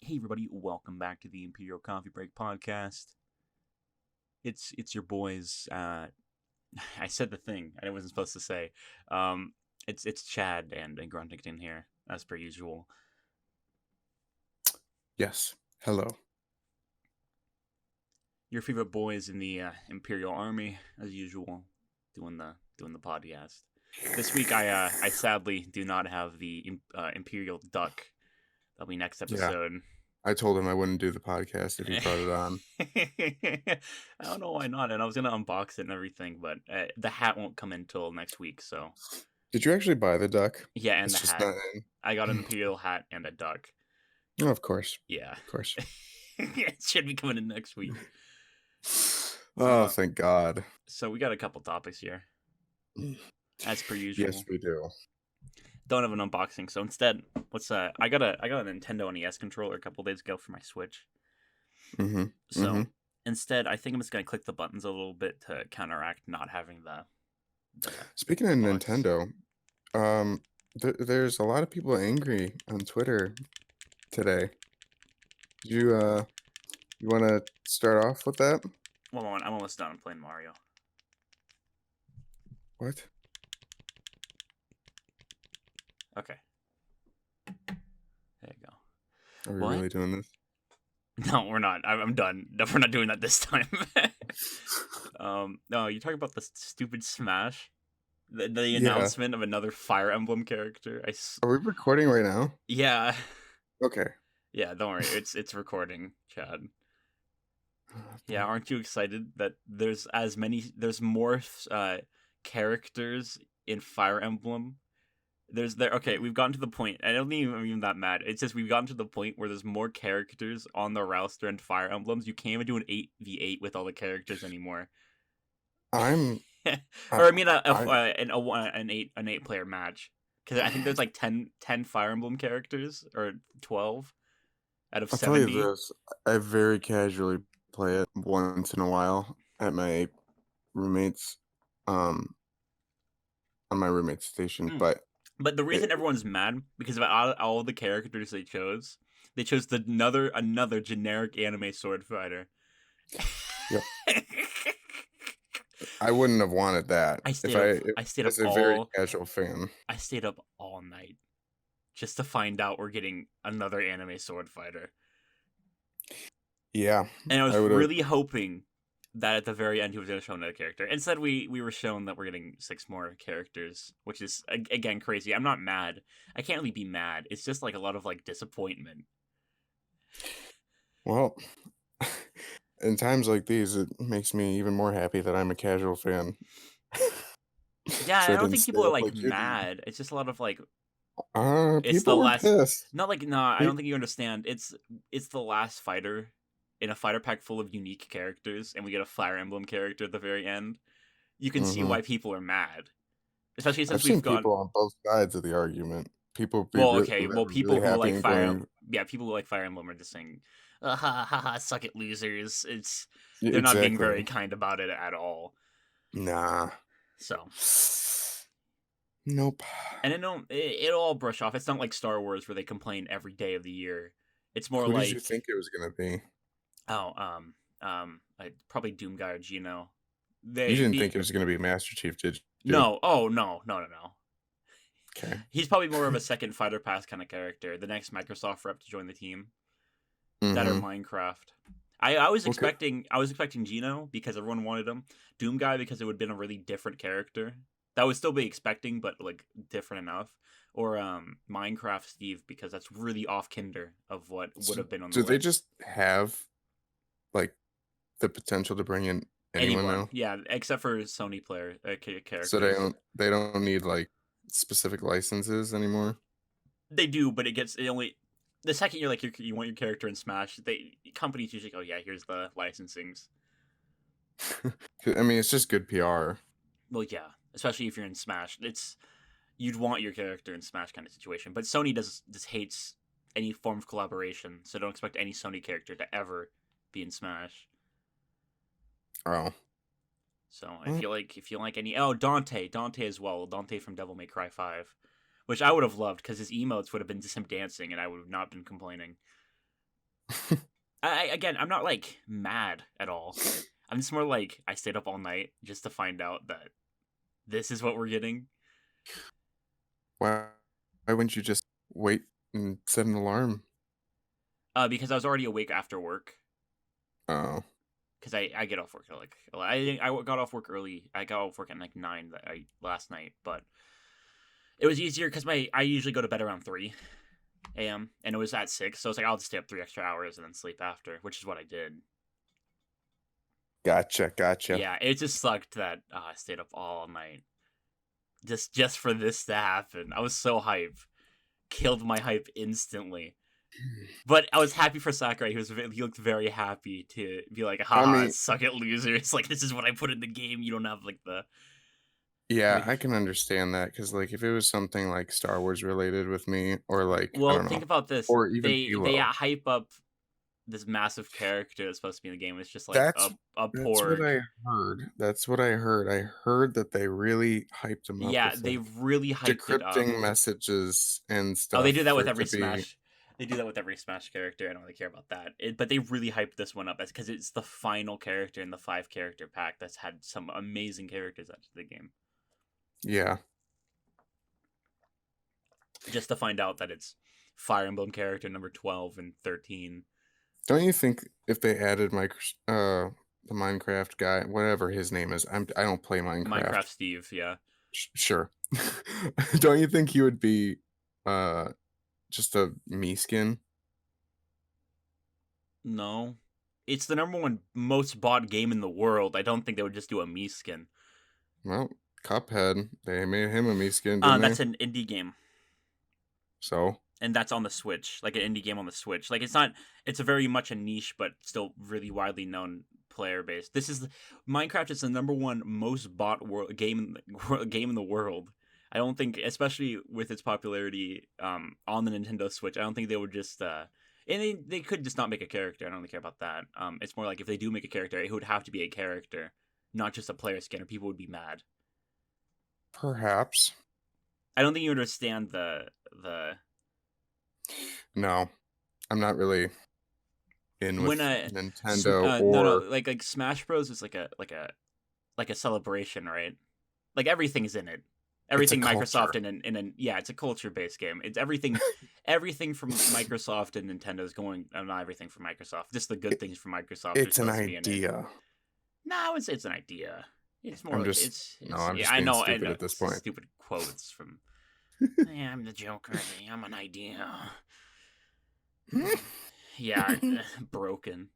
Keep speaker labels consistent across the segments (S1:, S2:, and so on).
S1: Hey everybody, welcome back to the Imperial Coffee Break podcast. It's your boys. I said the thing I wasn't supposed to say. Um, it's Chad and Gruntington here, as per usual.
S2: Yes. Hello.
S1: Your favorite boys in the Imperial Army, as usual, doing the podcast. This week, I sadly do not have the Imperial Duck. That'll be next
S2: Yeah.
S1: episode.
S2: I told him I wouldn't do the podcast if he brought it on.
S1: I don't know why not, and I was gonna unbox it and everything, but the hat won't come in until next week. So
S2: Did you actually buy the duck?
S1: yeah, and the
S2: It's just
S1: hat.
S2: not in.
S1: I got an Imperial hat and a duck.
S2: Oh, of course.
S1: Yeah,
S2: Of course.
S1: it should be coming in next week.
S2: Oh, thank God.
S1: So we got a couple topics here, as per usual.
S2: Yes, we do.
S1: Don't have an unboxing, so instead, I got a Nintendo NES controller a couple days ago for my Switch.
S2: Mm-hmm.
S1: So instead, I think I'm just gonna click the buttons a little bit to counteract not having the
S2: Speaking of
S1: box.
S2: Nintendo, there's a lot of people angry on Twitter today. You want to start off with that?
S1: One moment, I'm almost done playing Mario.
S2: What?
S1: Okay. There you go.
S2: Are we
S1: What?
S2: really doing this?
S1: No, we're not. I'm done. No, we're not doing that this time. No, you talking about the stupid Smash? The announcement of another Fire Emblem character.
S2: Are we recording right now?
S1: Yeah.
S2: Okay.
S1: Yeah, don't worry. It's recording, Chad. Yeah, aren't you excited that there's more characters in Fire Emblem? Okay, we've gotten to the point. I don't think I'm even that mad. It's just we've gotten to the point where there's more characters on the roster and Fire Emblems. You can't even do an 8v8 with all the characters anymore.
S2: I'm
S1: or I mean an 8-player match, because I think there's like 10 Fire Emblem characters, or 12 out of 70.
S2: I'll tell you this, I very casually play it once in a while at my roommate's on my roommate's station, but
S1: the reason everyone's mad because of all the characters they chose another generic anime sword fighter.
S2: Yep. I wouldn't have wanted that.
S1: I stayed up
S2: a very casual fan.
S1: I stayed up all night just to find out we're getting another anime sword fighter.
S2: Yeah.
S1: And I was really hoping that at the very end he was going to show another character. Instead, we were shown that we're getting 6 more characters, which is, again, crazy. I'm not mad. I can't really be mad. It's just like a lot of like disappointment.
S2: Well, in times like these, it makes me even more happy that I'm a casual fan.
S1: Yeah, so I don't think people are like mad. It's just a lot of like.
S2: It's people are pissed.
S1: Not like I don't think you understand. It's the last fighter in a fighter pack full of unique characters, and we get a Fire Emblem character at the very end. You can see why people are mad, especially since we've got
S2: people on both sides of the argument. People
S1: people who like Fire, people who like Fire Emblem are just saying, ha ha ha, suck it, losers. They're not being very kind about it at all.
S2: Nah.
S1: So.
S2: Nope.
S1: And it'll all brush off. It's not like Star Wars where they complain every day of the year. It's more
S2: Who
S1: like.
S2: Who did you think it was gonna be?
S1: Oh, probably Doomguy or Gino.
S2: You didn't think it was gonna be Master Chief, did you?
S1: No. Oh, no.
S2: Okay.
S1: He's probably more of a second fighter pass kind of character. The next Microsoft rep to join the team. That or Minecraft. I was expecting Gino because everyone wanted him. Doomguy because it would have been a really different character. That would still be expecting, but like different enough. Or Minecraft Steve because that's really off kinder of what would have been on the list.
S2: Do they just have like the potential to bring in anyone now?
S1: Yeah, except for Sony player characters.
S2: So they don't need like specific licenses anymore.
S1: They do, but the second you're like you want your character in Smash, companies usually go, yeah, here's the licensings.
S2: I mean, it's just good PR.
S1: Well, yeah, especially if you're in Smash, you'd want your character in Smash kind of situation. But Sony just hates any form of collaboration, so don't expect any Sony character to ever be in Smash.
S2: Oh.
S1: So if you like any Dante as well, Dante from Devil May Cry 5, which I would have loved because his emotes would have been just him dancing, and I would have not been complaining. Again, I'm not like mad at all. I'm just more like I stayed up all night just to find out that this is what we're getting.
S2: Why wouldn't you just wait and set an alarm?
S1: Because I was already awake after work.
S2: Oh,
S1: Because I get off work at like I got off work early. I got off work at like 9 last night, but it was easier because I usually go to bed around 3 a.m. and it was at 6, so it's like I'll just stay up 3 extra hours and then sleep after, which is what I did.
S2: gotcha.
S1: Yeah, it just sucked that I stayed up all night just for this to happen. I was so hype, killed my hype instantly. But I was happy for Sakurai. He looked very happy to be like,
S2: I
S1: haha,
S2: mean,
S1: suck it, loser. It's like, this is what I put in the game. You don't have like the.
S2: yeah, I can understand that because, like, if it was something like Star Wars related with me, or like I
S1: Well,
S2: don't
S1: think
S2: know,
S1: about this.
S2: or even
S1: They
S2: Halo,
S1: hype up this massive character that's supposed to be in the game. It's just like
S2: that's
S1: a
S2: that's what
S1: porg.
S2: I heard. That's what I heard. I heard that they really hyped him up
S1: Yeah,
S2: with
S1: they
S2: like
S1: really hyped it up.
S2: decrypting messages and
S1: Oh, they
S2: stuff
S1: do that
S2: for
S1: with
S2: it
S1: every
S2: to be.
S1: Smash. They do that with every Smash character. I don't really care about that. But they really hyped this one up as because it's the final character in the 5 character pack that's had some amazing characters added to the game.
S2: Yeah.
S1: Just to find out that it's Fire Emblem character number 12 and 13.
S2: Don't you think if they added the Minecraft guy, whatever his name is, I don't play Minecraft.
S1: Minecraft Steve, yeah.
S2: Sure. Don't you think he would be uh just a me skin?
S1: No. It's the number 1 most bought game in the world. I don't think they would just do a me skin.
S2: Well, Cuphead, they made him a me skin, didn't
S1: That's
S2: they?
S1: an indie game.
S2: So
S1: And that's on the Switch, like an indie game on the Switch. Like it's a very much a niche, but still really widely known player base. Minecraft is the number 1 most bought game in the world. I don't think, especially with its popularity on the Nintendo Switch, I don't think they would just and they could just not make a character. I don't really care about that. It's more like if they do make a character, it would have to be a character, not just a player skin, or people would be mad.
S2: perhaps.
S1: I don't think you understand the
S2: No, I'm not really in
S1: when
S2: with
S1: a
S2: Nintendo
S1: no,
S2: or
S1: like Smash Bros is like a celebration, right? Like everything's in it.
S2: it's a
S1: Everything
S2: culture.
S1: Microsoft and yeah, it's a culture based game. It's everything from Microsoft and Nintendo is going. Not everything from Microsoft. Just the good
S2: It,
S1: things from Microsoft are
S2: it's an
S1: supposed to be in it.
S2: idea.
S1: No, I would say it's an idea. It's more.
S2: I'm just no,
S1: It's.
S2: I'm
S1: Yeah,
S2: just
S1: I
S2: being
S1: know.
S2: stupid at this
S1: It's
S2: point.
S1: stupid quotes from. Hey, I'm the Joker. I'm an idea. Yeah, broken.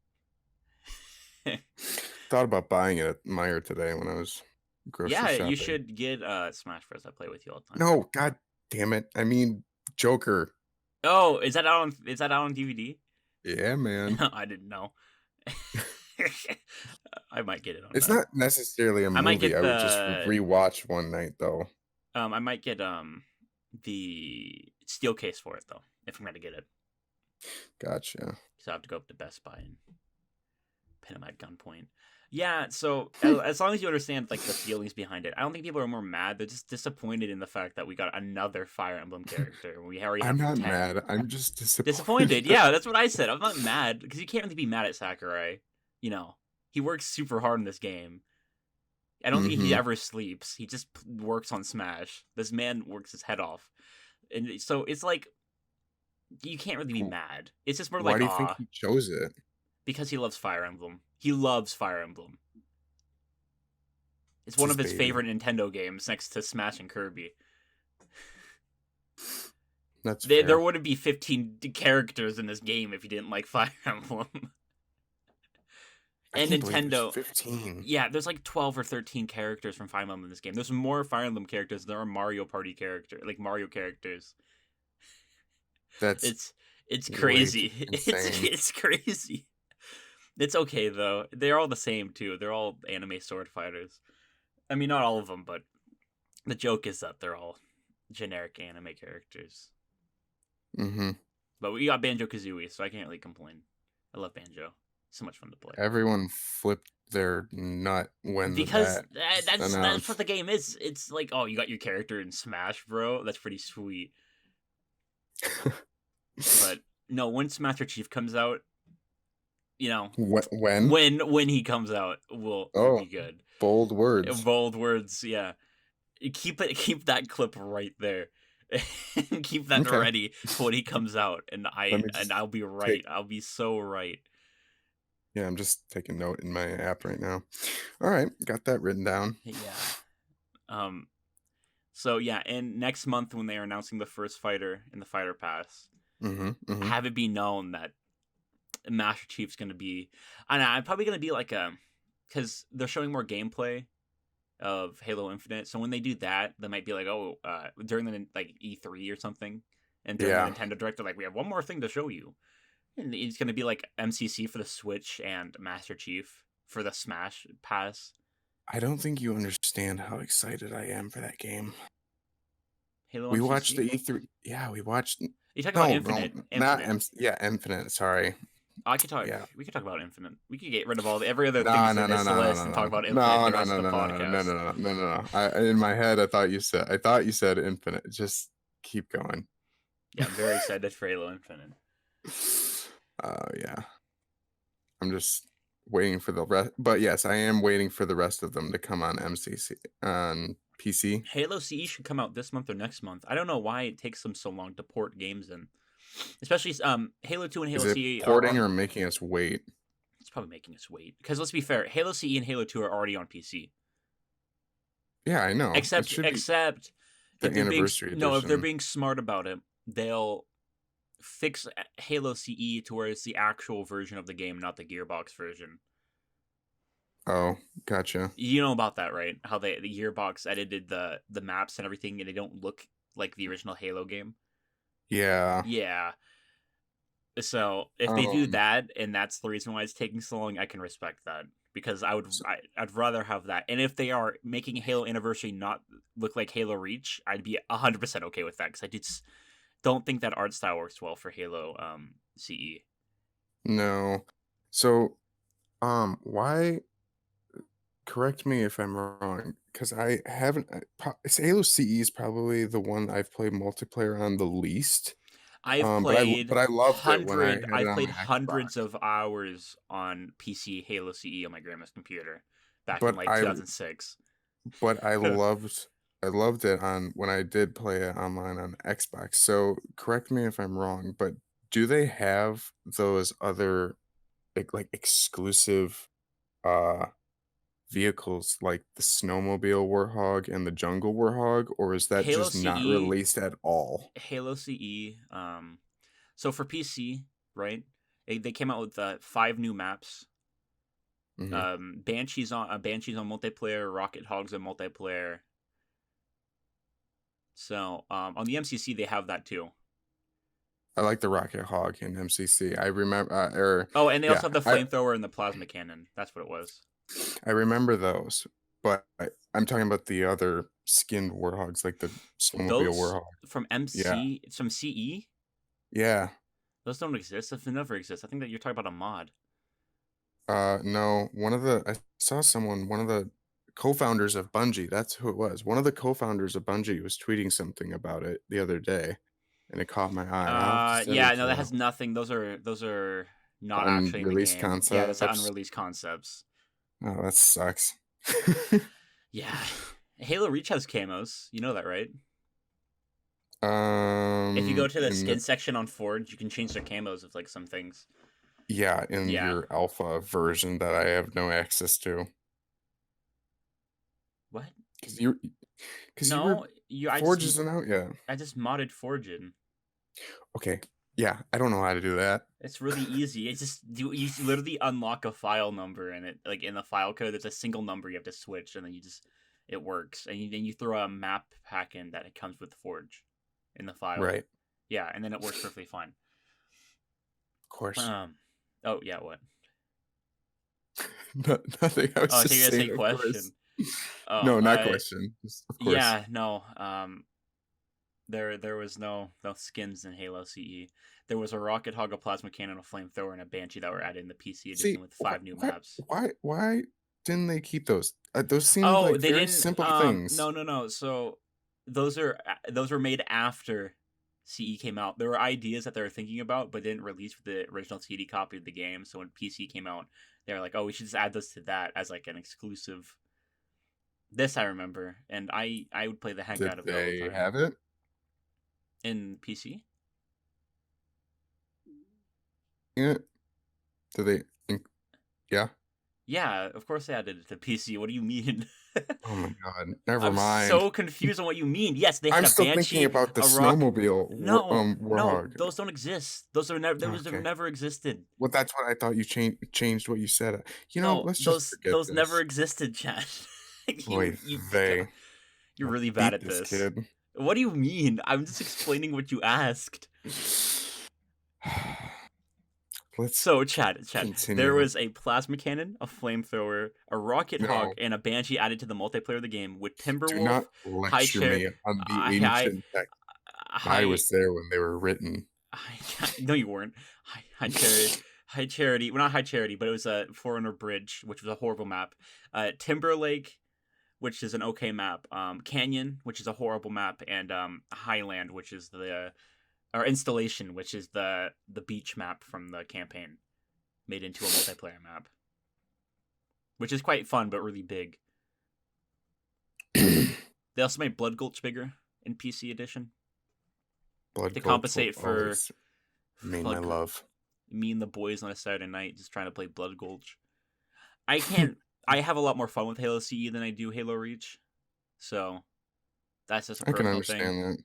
S2: Thought about buying it at Meyer today when I was grocery
S1: Yeah, you
S2: shopping.
S1: should get Smash Bros. I play with you all the time.
S2: No, god damn it. I mean Joker.
S1: Oh, is that out on DVD?
S2: Yeah, man.
S1: I didn't know. I might get it on.
S2: It's not necessarily a
S1: I might
S2: movie.
S1: get
S2: I would just
S1: the
S2: rewatch one night though.
S1: I might get the steel case for it though if I'm gonna get it.
S2: Gotcha.
S1: So I have to go up to Best Buy and pin him at gunpoint. Yeah, so as long as you understand like the feelings behind it, I don't think people are more mad. They're just disappointed in the fact that we got another Fire Emblem character. We already
S2: I'm
S1: have
S2: not
S1: 10.
S2: mad. I'm just
S1: Disappointed. Yeah, that's what I said. I'm not mad because you can't really be mad at Sakurai. You know, he works super hard in this game. I don't think he
S2: Mhm.
S1: ever sleeps. He just works on Smash. This man works his head off, and so it's like you can't really be mad. It's just more
S2: Why
S1: like
S2: do you think he chose it?
S1: because he loves Fire Emblem. He loves Fire Emblem. It's
S2: It's
S1: one
S2: his
S1: of his
S2: baby.
S1: favorite Nintendo games next to Smash and Kirby.
S2: That's
S1: There
S2: fair.
S1: wouldn't be 15 characters in this game if you didn't like Fire Emblem.
S2: I
S1: And
S2: can't believe there's
S1: Nintendo.
S2: 15.
S1: Yeah, there's like 12 or 13 characters from Fire Emblem in this game. There's more Fire Emblem characters than there are Mario Party characters, like Mario characters.
S2: That's
S1: It's
S2: way
S1: crazy.
S2: insane.
S1: It's crazy. It's okay though. They're all the same too. They're all anime sword fighters. I mean, not all of them, but the joke is that they're all generic anime characters.
S2: Mm-hmm.
S1: But we got Banjo Kazooie, so I can't really complain. I love Banjo. So much fun to play.
S2: Everyone flipped their nut when
S1: Because
S2: that's
S1: that's what the game is. It's like, oh, you got your character in Smash, bro. That's pretty sweet. But no, once Master Chief comes out, you know,
S2: When?
S1: when he comes out will
S2: Oh,
S1: be good.
S2: bold words.
S1: Bold words, yeah. Keep that clip right there. Keep that
S2: Okay.
S1: ready for when he comes out, and
S2: Let me just
S1: I'll be right.
S2: take.
S1: I'll be so right.
S2: Yeah, I'm just taking note in my app right now. All right, got that written down.
S1: Yeah. Um. So yeah, and next month when they are announcing the first fighter in the fighter pass,
S2: Mm-hmm. Mm-hmm.
S1: have it be known that Master Chief's gonna be. I know, I'm probably gonna be like because they're showing more gameplay of Halo Infinite. So when they do that, they might be like, oh, during the like E3 or something, and during the
S2: Yeah,
S1: Nintendo Direct, they're like, we have one more thing to show you, and it's gonna be like MCC for the Switch and Master Chief for the Smash Pass.
S2: I don't think you understand how excited I am for that game.
S1: Halo
S2: We watched the
S1: MCC.
S2: E3. Yeah, we watched.
S1: You talk about
S2: No, no,
S1: Infinite.
S2: not
S1: Infinite.
S2: Yeah, Infinite. Sorry.
S1: I could talk.
S2: Yeah.
S1: We could talk about Infinite. We could get rid of every other
S2: No,
S1: things
S2: no,
S1: in
S2: no,
S1: this
S2: no, no,
S1: list
S2: no,
S1: and talk
S2: no,
S1: about Infinite
S2: no,
S1: the
S2: no,
S1: rest
S2: no,
S1: of the
S2: no, no, no,
S1: podcast.
S2: no, no, no, no. In my head, I thought you said Infinite. Just keep going.
S1: Yeah, I'm very excited for Halo Infinite.
S2: Yeah. I'm just waiting for the rest. But yes, I am waiting for the rest of them to come on MCC on PC.
S1: Halo CE should come out this month or next month. I don't know why it takes them so long to port games in. Especially Halo 2 and
S2: Is
S1: Halo
S2: it
S1: CE
S2: porting or making us wait?
S1: it's probably making us wait. Because let's be fair, Halo CE and Halo 2 are already on PC.
S2: Yeah, I know. It
S1: Except
S2: should be
S1: except
S2: the
S1: if they're being
S2: anniversary
S1: no, if they're
S2: edition.
S1: being smart about it, they'll fix Halo CE to where it's the actual version of the game, not the Gearbox version.
S2: Oh, gotcha.
S1: You know about that, right? How the Gearbox edited the maps and everything, and they don't look like the original Halo game.
S2: Yeah.
S1: Yeah. So if they do
S2: Um,
S1: that, and that's the reason why it's taking so long, I can respect that because
S2: so,
S1: I'd rather have that. And if they are making Halo Anniversary not look like Halo Reach, I'd be 100% okay with that because don't think that art style works well for Halo CE.
S2: no. So, why? Correct me if I'm wrong, because I haven't. Halo CE is probably the one I've played multiplayer on the least. But I loved it when I had it
S1: I've
S2: on
S1: played
S2: my Xbox.
S1: hundreds of hours on PC Halo CE on my grandma's computer back in
S2: But
S1: like
S2: I
S1: 2006.
S2: but I loved it on when I did play it online on Xbox. So correct me if I'm wrong, but do they have those other like exclusive uh vehicles like the snowmobile Warthog and the jungle Warthog, or is that
S1: Halo
S2: just not
S1: CE
S2: released at all?
S1: Halo CE. So for PC, right? They came out with 5 new maps.
S2: Hmm.
S1: Banshees on multiplayer, Rocket Hogs on multiplayer. So on the MCC they have that too.
S2: I like the Rocket Hog in MCC. I remember, or
S1: Oh, and they
S2: yeah,
S1: also have the flamethrower and the plasma cannon. That's what it was.
S2: I remember those, but I'm talking about the other skinned warthogs, like the snowmobile
S1: Those
S2: warthog.
S1: from
S2: Yeah,
S1: CE.
S2: yeah.
S1: Those don't exist. Those never exist. I think that you're talking about a mod.
S2: No, I saw one of the co-founders of Bungie. That's who it was. One of the co-founders of Bungie was tweeting something about it the other day, and it caught my eye. I'll have to send
S1: Yeah,
S2: it
S1: no,
S2: to
S1: that
S2: you.
S1: has nothing. Those are not actually in the
S2: Unreleased
S1: game. Yeah, that's
S2: concepts.
S1: unreleased concepts.
S2: Oh, that sucks.
S1: Yeah, Halo Reach has camos. You know that, right? If you go to the
S2: In
S1: skin section on Forge, you can change their camos of like some things.
S2: Yeah, in
S1: Yeah.
S2: your alpha version that I have no access to.
S1: What?
S2: Because you were
S1: No, you.
S2: Forge isn't out yet.
S1: I just modded Forge in.
S2: Okay. Yeah, I don't know how to do that.
S1: It's really easy. It's just you literally unlock a file number and it like in the file code. There's a single number you have to switch, and then it works. And then you throw a map pack in that it comes with Forge in the file.
S2: Right.
S1: Yeah, and then it works perfectly fine.
S2: Of course.
S1: Oh yeah, what?
S2: Nothing. I was
S1: Oh, I
S2: just
S1: think you're gonna say
S2: saying, of
S1: question.
S2: course.
S1: Oh,
S2: No, not question. Just, of course.
S1: Yeah, no. There was no skins in Halo CE. There was a rocket hog, a plasma cannon, a flamethrower, and a banshee that were added in the PC edition
S2: See,
S1: with 5 new maps.
S2: why didn't they keep those? Those seemed
S1: Oh,
S2: like
S1: they
S2: very
S1: didn't.
S2: simple things.
S1: No. So those were made after CE came out, there were ideas that they were thinking about, but didn't release with the original CD copy of the game. So when PC came out, they were like, "Oh, we should just add this to that as like an exclusive." This I remember, and I would play the heck
S2: Did
S1: out of it all the
S2: they
S1: time
S2: have it?
S1: in PC.
S2: Yeah. Did they? Yeah.
S1: Yeah, of course they added it to PC. What do you mean?
S2: Oh my god. Never
S1: I'm
S2: mind.
S1: so confused on what you mean. Yes, they had
S2: I'm
S1: a
S2: still thinking
S1: banshee,
S2: about the
S1: a rock.
S2: snowmobile
S1: No, no,
S2: warhog.
S1: those don't exist. Those are never. Those have
S2: Okay.
S1: never existed.
S2: Well, that's what I thought you changed what you said.
S1: No,
S2: Let's just forget
S1: those never
S2: this.
S1: existed, Chad.
S2: Boy,
S1: You
S2: they.
S1: you're
S2: I'll
S1: really bad
S2: beat
S1: at
S2: this
S1: this.
S2: kid.
S1: What do you mean? I'm just explaining what you asked.
S2: Let's
S1: So, Chad, there
S2: continue.
S1: was a plasma cannon, a flamethrower, a rocket hog,
S2: No,
S1: and a banshee added to the multiplayer of the game with
S2: do
S1: Timberwolf,
S2: not
S1: High
S2: lecture
S1: Chair,
S2: me on the
S1: I,
S2: ancient tech. I
S1: High,
S2: was there when they were written.
S1: no, you weren't. High Charity, High Charity. Well, not High Charity, but it was a Forerunner Bridge, which was a horrible map. Timberlake, which is an okay map. Canyon, which is a horrible map, and Highland, which is the or Installation, which is the beach map from the campaign, made into a multiplayer map, which is quite fun but really big. They also made Blood Gulch bigger in PC edition
S2: Blood
S1: to
S2: Gulch will
S1: compensate for
S2: always mean my
S1: like
S2: love.
S1: me and the boys on a Saturday night just trying to play Blood Gulch. I can't. I have a lot more fun with Halo CE than I do Halo Reach, so that's just a
S2: I can
S1: personal thing.
S2: understand that.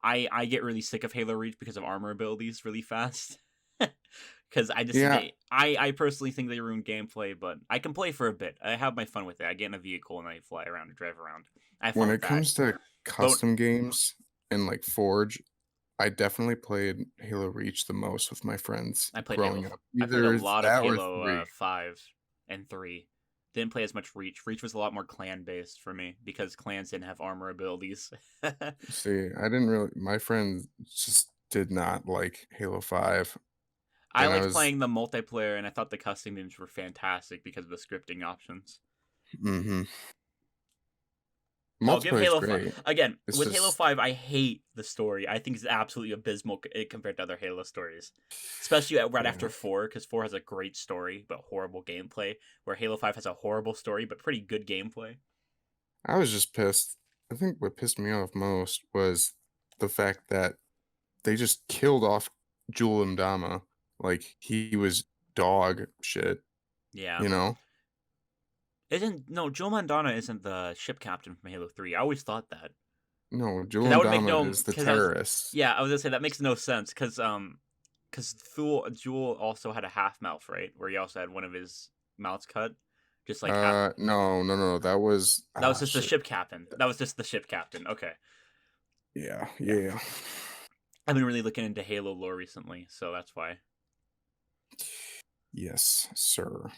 S1: I get really sick of Halo Reach because of armor abilities really fast. Because I just
S2: Yeah,
S1: I personally think they ruin gameplay, but I can play for a bit. I have my fun with it. I get in a vehicle and I fly around and drive around. I have fun
S2: when
S1: with
S2: it
S1: that.
S2: comes to
S1: But
S2: custom games and like Forge, I definitely played Halo Reach the most with my friends
S1: I played Halo.
S2: growing up.
S1: I played a
S2: Either
S1: lot of
S2: that or
S1: Halo
S2: 3.
S1: 5 and 3. Didn't play as much Reach. Reach was a lot more clan based for me because clans didn't have armor abilities.
S2: See, I didn't really. My friends just did not like Halo 5,
S1: I
S2: and I
S1: liked
S2: was.
S1: playing the multiplayer, and I thought the custom games were fantastic because of the scripting options.
S2: Mm-hmm.
S1: I'll give
S2: Multiplayer is
S1: Halo 5
S2: great.
S1: again
S2: It's
S1: with Halo
S2: just
S1: 5. I hate the story. I think it's absolutely abysmal compared to other Halo stories, especially right
S2: yeah.
S1: after 4, because 4 has a great story but horrible gameplay. Where Halo 5 has a horrible story but pretty good gameplay.
S2: I was just pissed. I think what pissed me off most was the fact that they just killed off Jul Dama like he was dog shit.
S1: Yeah,
S2: You know?
S1: isn't no Joe Mandana isn't the ship captain from Halo 3. I always thought that
S2: No,
S1: because
S2: Jul
S1: that would make
S2: Dama
S1: no
S2: is the
S1: because I was
S2: terrorist.
S1: yeah I was gonna say that makes no sense because Jewel also had a half mouth, right? Where he also had one of his mouths cut, just like half.
S2: No. That was
S1: That was just the
S2: shit.
S1: ship captain. That was just the ship captain. Okay,
S2: Yeah,
S1: yeah.
S2: yeah.
S1: I've been really looking into Halo lore recently, so that's why.
S2: Yes, sir.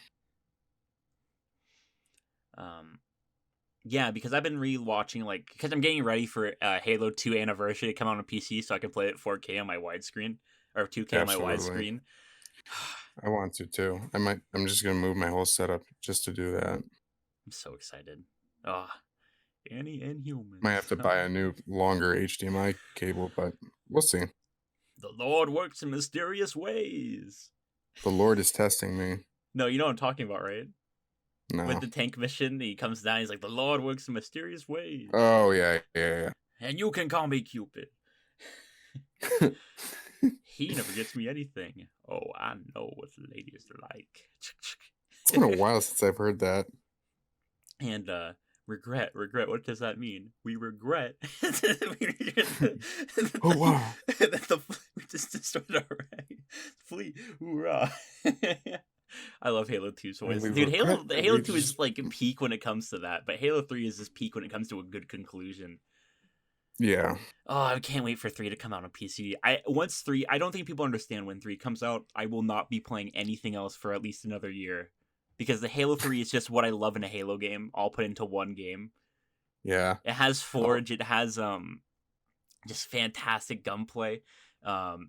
S1: Yeah, because I've been rewatching because I'm getting ready for Halo 2 anniversary to come out on PC, so I can play it 4K on my widescreen or 2K on my
S2: Absolutely.
S1: widescreen.
S2: I want to too. I'm just gonna move my whole setup just to do that.
S1: I'm so excited. Oh, Annie and humans.
S2: Might have to buy a new longer HDMI cable, but we'll see.
S1: The Lord works in mysterious ways.
S2: The Lord is testing me.
S1: No, you know what I'm talking about, right? With
S2: No.
S1: the tank mission, he comes down. He's like, "The Lord works in mysterious ways."
S2: Oh yeah.
S1: And you can call me Cupid. He never gets me anything. Oh, I know what the ladies are like.
S2: It's been a while since I've heard that.
S1: And regret. What does that mean? We regret.
S2: Oh wow.
S1: We just destroyed our fleet. Hoorah! I love Halo 2's voice. Dude, Halo 2 is like peak when it comes to that, but Halo 3 is just peak when it comes to a good conclusion.
S2: Yeah.
S1: Oh, I can't wait for 3 to come out on PC. I don't think people understand when 3 comes out. I will not be playing anything else for at least another year. Because the Halo 3 is just what I love in a Halo game, all put into one game.
S2: Yeah.
S1: It has Forge, it has just fantastic gunplay.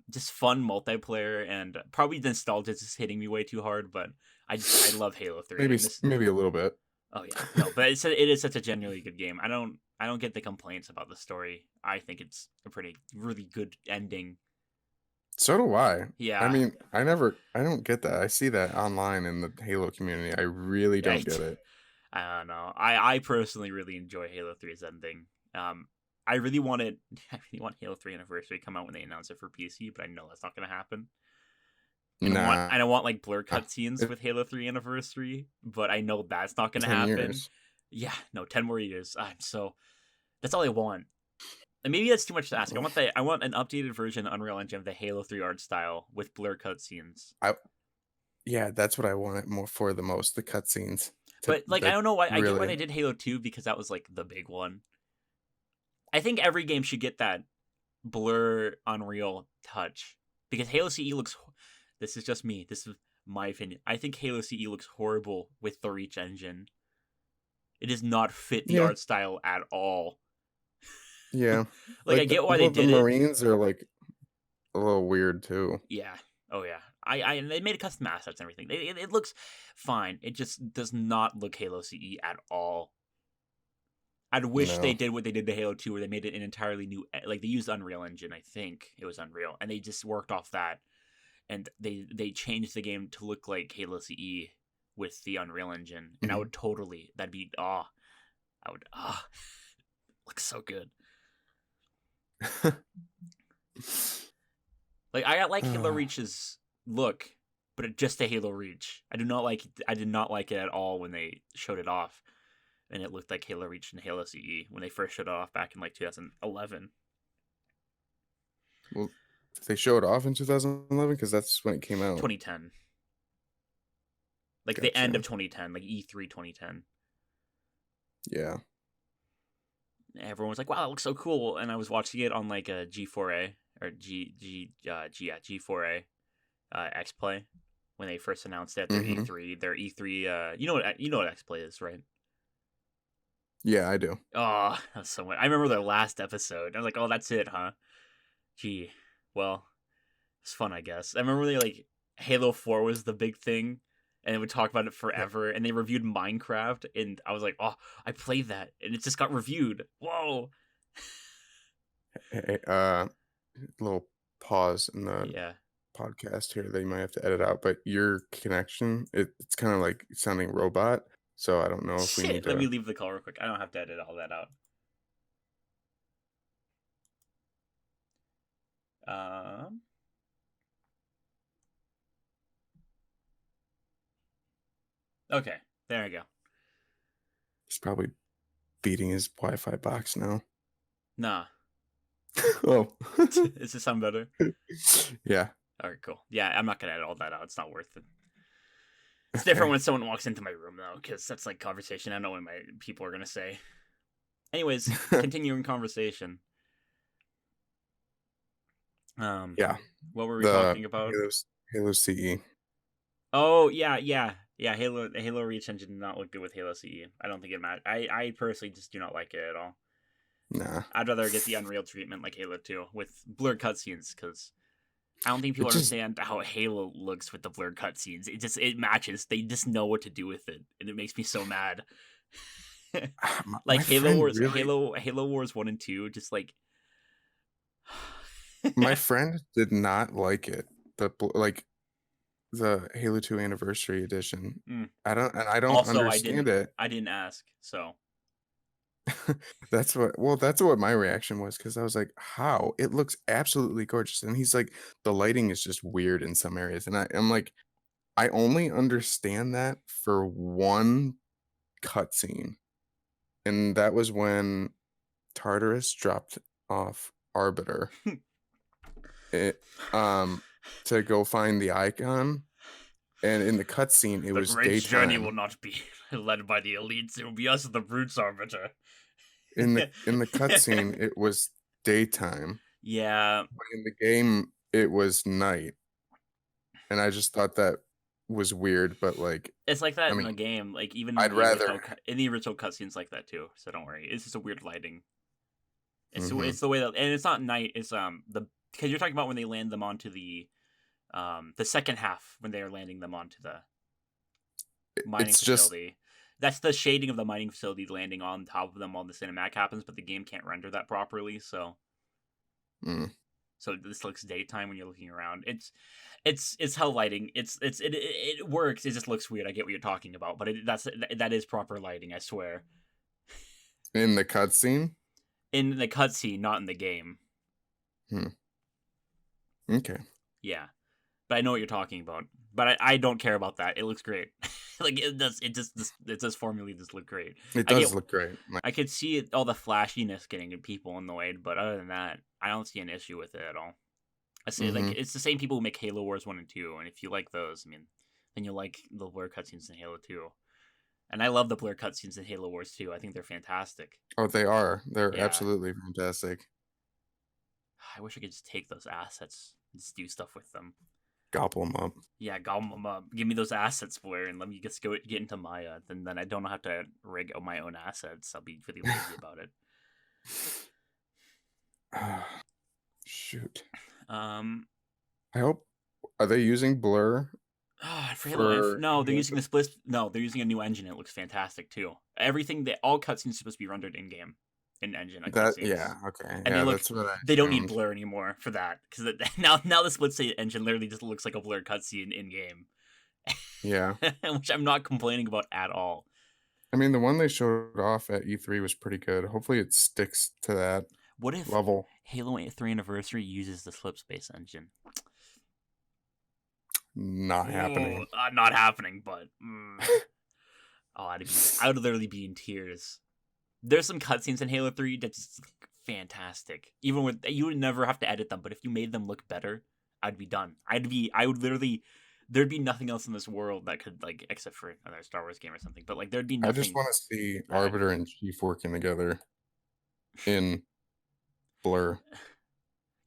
S1: Just fun multiplayer, and probably the nostalgia is just hitting me way too hard, but I love Halo 3.
S2: Maybe a little bit.
S1: Oh yeah, no, but it is such a genuinely good game. I I don't get the complaints about the story. I think it's a really good ending.
S2: So do I. I
S1: Yeah,
S2: mean, I don't get that. I see that online in the Halo community. I really
S1: yeah.
S2: don't get it.
S1: I don't know. I personally really enjoy Halo 3's ending. I really wanted I really want Halo 3 Anniversary to come out when they announce it for PC, but I know that's not gonna happen. And
S2: Nah,
S1: I want like blur cutscenes
S2: it's
S1: with Halo 3 Anniversary, but I know that's not gonna
S2: 10
S1: happen.
S2: years.
S1: Yeah, no, 10 more years. That's all I want. And maybe that's too much to ask. I want an updated version of Unreal Engine of the Halo 3 art style with blur cutscenes.
S2: I Yeah, that's what I wanted more for the most, the cutscenes. To
S1: But like I
S2: like
S1: don't know why I get why
S2: really
S1: they did Halo 2 because that was like the big one. I think every game should get that blur Unreal touch because Halo CE looks. This is just me. This is my opinion. I think Halo CE looks horrible with the Reach engine. It does not fit the
S2: Yeah,
S1: art style at all.
S2: yeah.
S1: Like I get why they
S2: The
S1: did it.
S2: Marines are like a little weird too.
S1: Yeah. Oh yeah. And they made custom assets and everything. It looks fine. It just does not look Halo CE at all. I'd wish they
S2: No.
S1: did what they did to Halo 2 where they made it an entirely new like they used Unreal Engine, I think. It was Unreal. And they just worked off that and they changed the game to look like Halo CE with the Unreal Engine. And I
S2: Mhm.
S1: would that'd be I would looks so good. Like I like Halo
S2: Uh,
S1: Reach's look, but just a Halo Reach. I did not like it at all when they showed it off. And it looked like Halo Reach and Halo CE when they first showed it off back in like 2011.
S2: well, did they show it off in 2011 because that's when it came out.
S1: 2010. Like the end of
S2: Gotcha.
S1: 2010, like E3 2010.
S2: Yeah.
S1: Everyone was like, "Wow, that looks so cool!" And I was watching it on like a G4A or G4A X Play when they first announced it at
S2: Hmm.
S1: Their E3. You know what X Play is, right?
S2: Yeah, I do.
S1: Oh, that's so much. I remember their last episode. I was like, "Oh, that's it, huh?" Gee, well, it's fun, I guess. I remember they like Halo 4 was the big thing, and they would talk about it
S2: Yeah.
S1: forever. And they reviewed Minecraft, and I was like, "Oh, I played that, and it just got reviewed." Whoa.
S2: Hey, little pause in the
S1: Yeah.
S2: podcast here that you might have to edit out, but your connection, it's kind of like sounding robot. So I don't know if we need
S1: Shit. Let me
S2: to.
S1: leave the call real quick. I don't have to edit all that out. Um. Okay. There we go.
S2: He's probably beating his Wi-Fi box now.
S1: Nah.
S2: Oh.
S1: Does this sound better?
S2: Yeah.
S1: All right. Cool. Yeah. I'm not gonna edit all that out. It's not worth it. It's different
S2: Okay.
S1: when someone walks into my room though, because that's like conversation. I know what my people are gonna say. Anyways, continuing conversation. Um,
S2: Yeah.
S1: what were we
S2: The
S1: talking about?
S2: Halo CE.
S1: Oh yeah. Halo Reach engine did not look good with Halo CE. I don't think it mattered. I personally just do not like it at all.
S2: Nah.
S1: I'd rather get the Unreal treatment like Halo 2 with blurred cutscenes because I don't think
S2: It
S1: people
S2: just
S1: understand how Halo looks with the blurred cutscenes. It matches. They just know what to do with it, and it makes me so mad.
S2: my
S1: Like
S2: friend really
S1: Halo Wars 1 and 2, just like
S2: my friend did not like it. Like the Halo 2 Anniversary Edition.
S1: mm.
S2: I don't
S1: Also,
S2: understand it.
S1: I didn't ask, so
S2: That's what my reaction was because I was like, "How? It looks absolutely gorgeous." And he's like, "The lighting is just weird in some areas." And I'm like, "I only understand that for one cutscene." And that was when Tartarus dropped off Arbiter it, to go find the icon. And in the cutscene, it
S1: the
S2: was
S1: great journey will
S2: daytime.
S1: not be led by the elites. It will be us, the brutes arbiter.
S2: In the cutscene, it was daytime.
S1: Yeah,
S2: But in the game, it was night. And I just thought that was weird, but like,
S1: it's like that
S2: I
S1: in the
S2: mean,
S1: game. Like even
S2: I'd rather.
S1: in the original cutscenes, like that too. So don't worry. It's just a weird lighting.
S2: Hmm.
S1: It's the way that, and it's not night. It's the because you're talking about when they land them onto the second half when they are landing them onto the mining
S2: It's just
S1: facility. That's the shading of the mining facility landing on top of them while the cinematic happens, but the game can't render that properly, so
S2: Mm.
S1: this looks daytime when you're looking around. It's hell lighting. It works. It just looks weird. I get what you're talking about, but that is proper lighting. I swear.
S2: In the cutscene?
S1: In the cutscene, not in the game.
S2: Okay.
S1: Yeah, but I know what you're talking about. But I don't care about that. It looks great. Like it does formally just look great.
S2: It does look great.
S1: I could see all the flashiness getting people annoyed, but other than that, I don't see an issue with it at all. I say like it's the same people who make Halo Wars 1 and 2, and if you like those, I mean, then you'll like the blur cutscenes in Halo 2. And I love the blur cutscenes in Halo Wars 2. I think they're fantastic.
S2: Oh, they are. They're
S1: Yeah.
S2: absolutely fantastic.
S1: I wish I could just take those assets and just do stuff with them.
S2: Gobble them up.
S1: Yeah, gobble them up. Give me those assets, Blair, and let me just get into Maya. Then I don't have to rig out my own assets. I'll be really lazy about it.
S2: Shoot.
S1: I
S2: hope. Are they using blur?
S1: For Halo no, they're using the split. No, they're using a new engine. It looks fantastic too. All cutscenes are supposed to be rendered in game, in engine.
S2: Yeah, okay.
S1: And
S2: yeah,
S1: that's what they don't need blur anymore for that because now the split state engine literally just looks like a blurred cutscene in game.
S2: Yeah,
S1: which I'm not complaining about at all.
S2: I mean, the one they showed off at E3 was pretty good. Hopefully, it sticks to that.
S1: What if
S2: level?
S1: Halo 3 Anniversary uses the slip space engine?
S2: Not happening.
S1: Not happening, but I would literally be in tears. There's some cutscenes in Halo 3 that's fantastic. Even with you would never have to edit them, but if you made them look better, I'd be done. I would literally. There'd be nothing else in this world that could except for another Star Wars game or something. But there'd be nothing.
S2: I just want to see Arbiter and Chief working together in blur.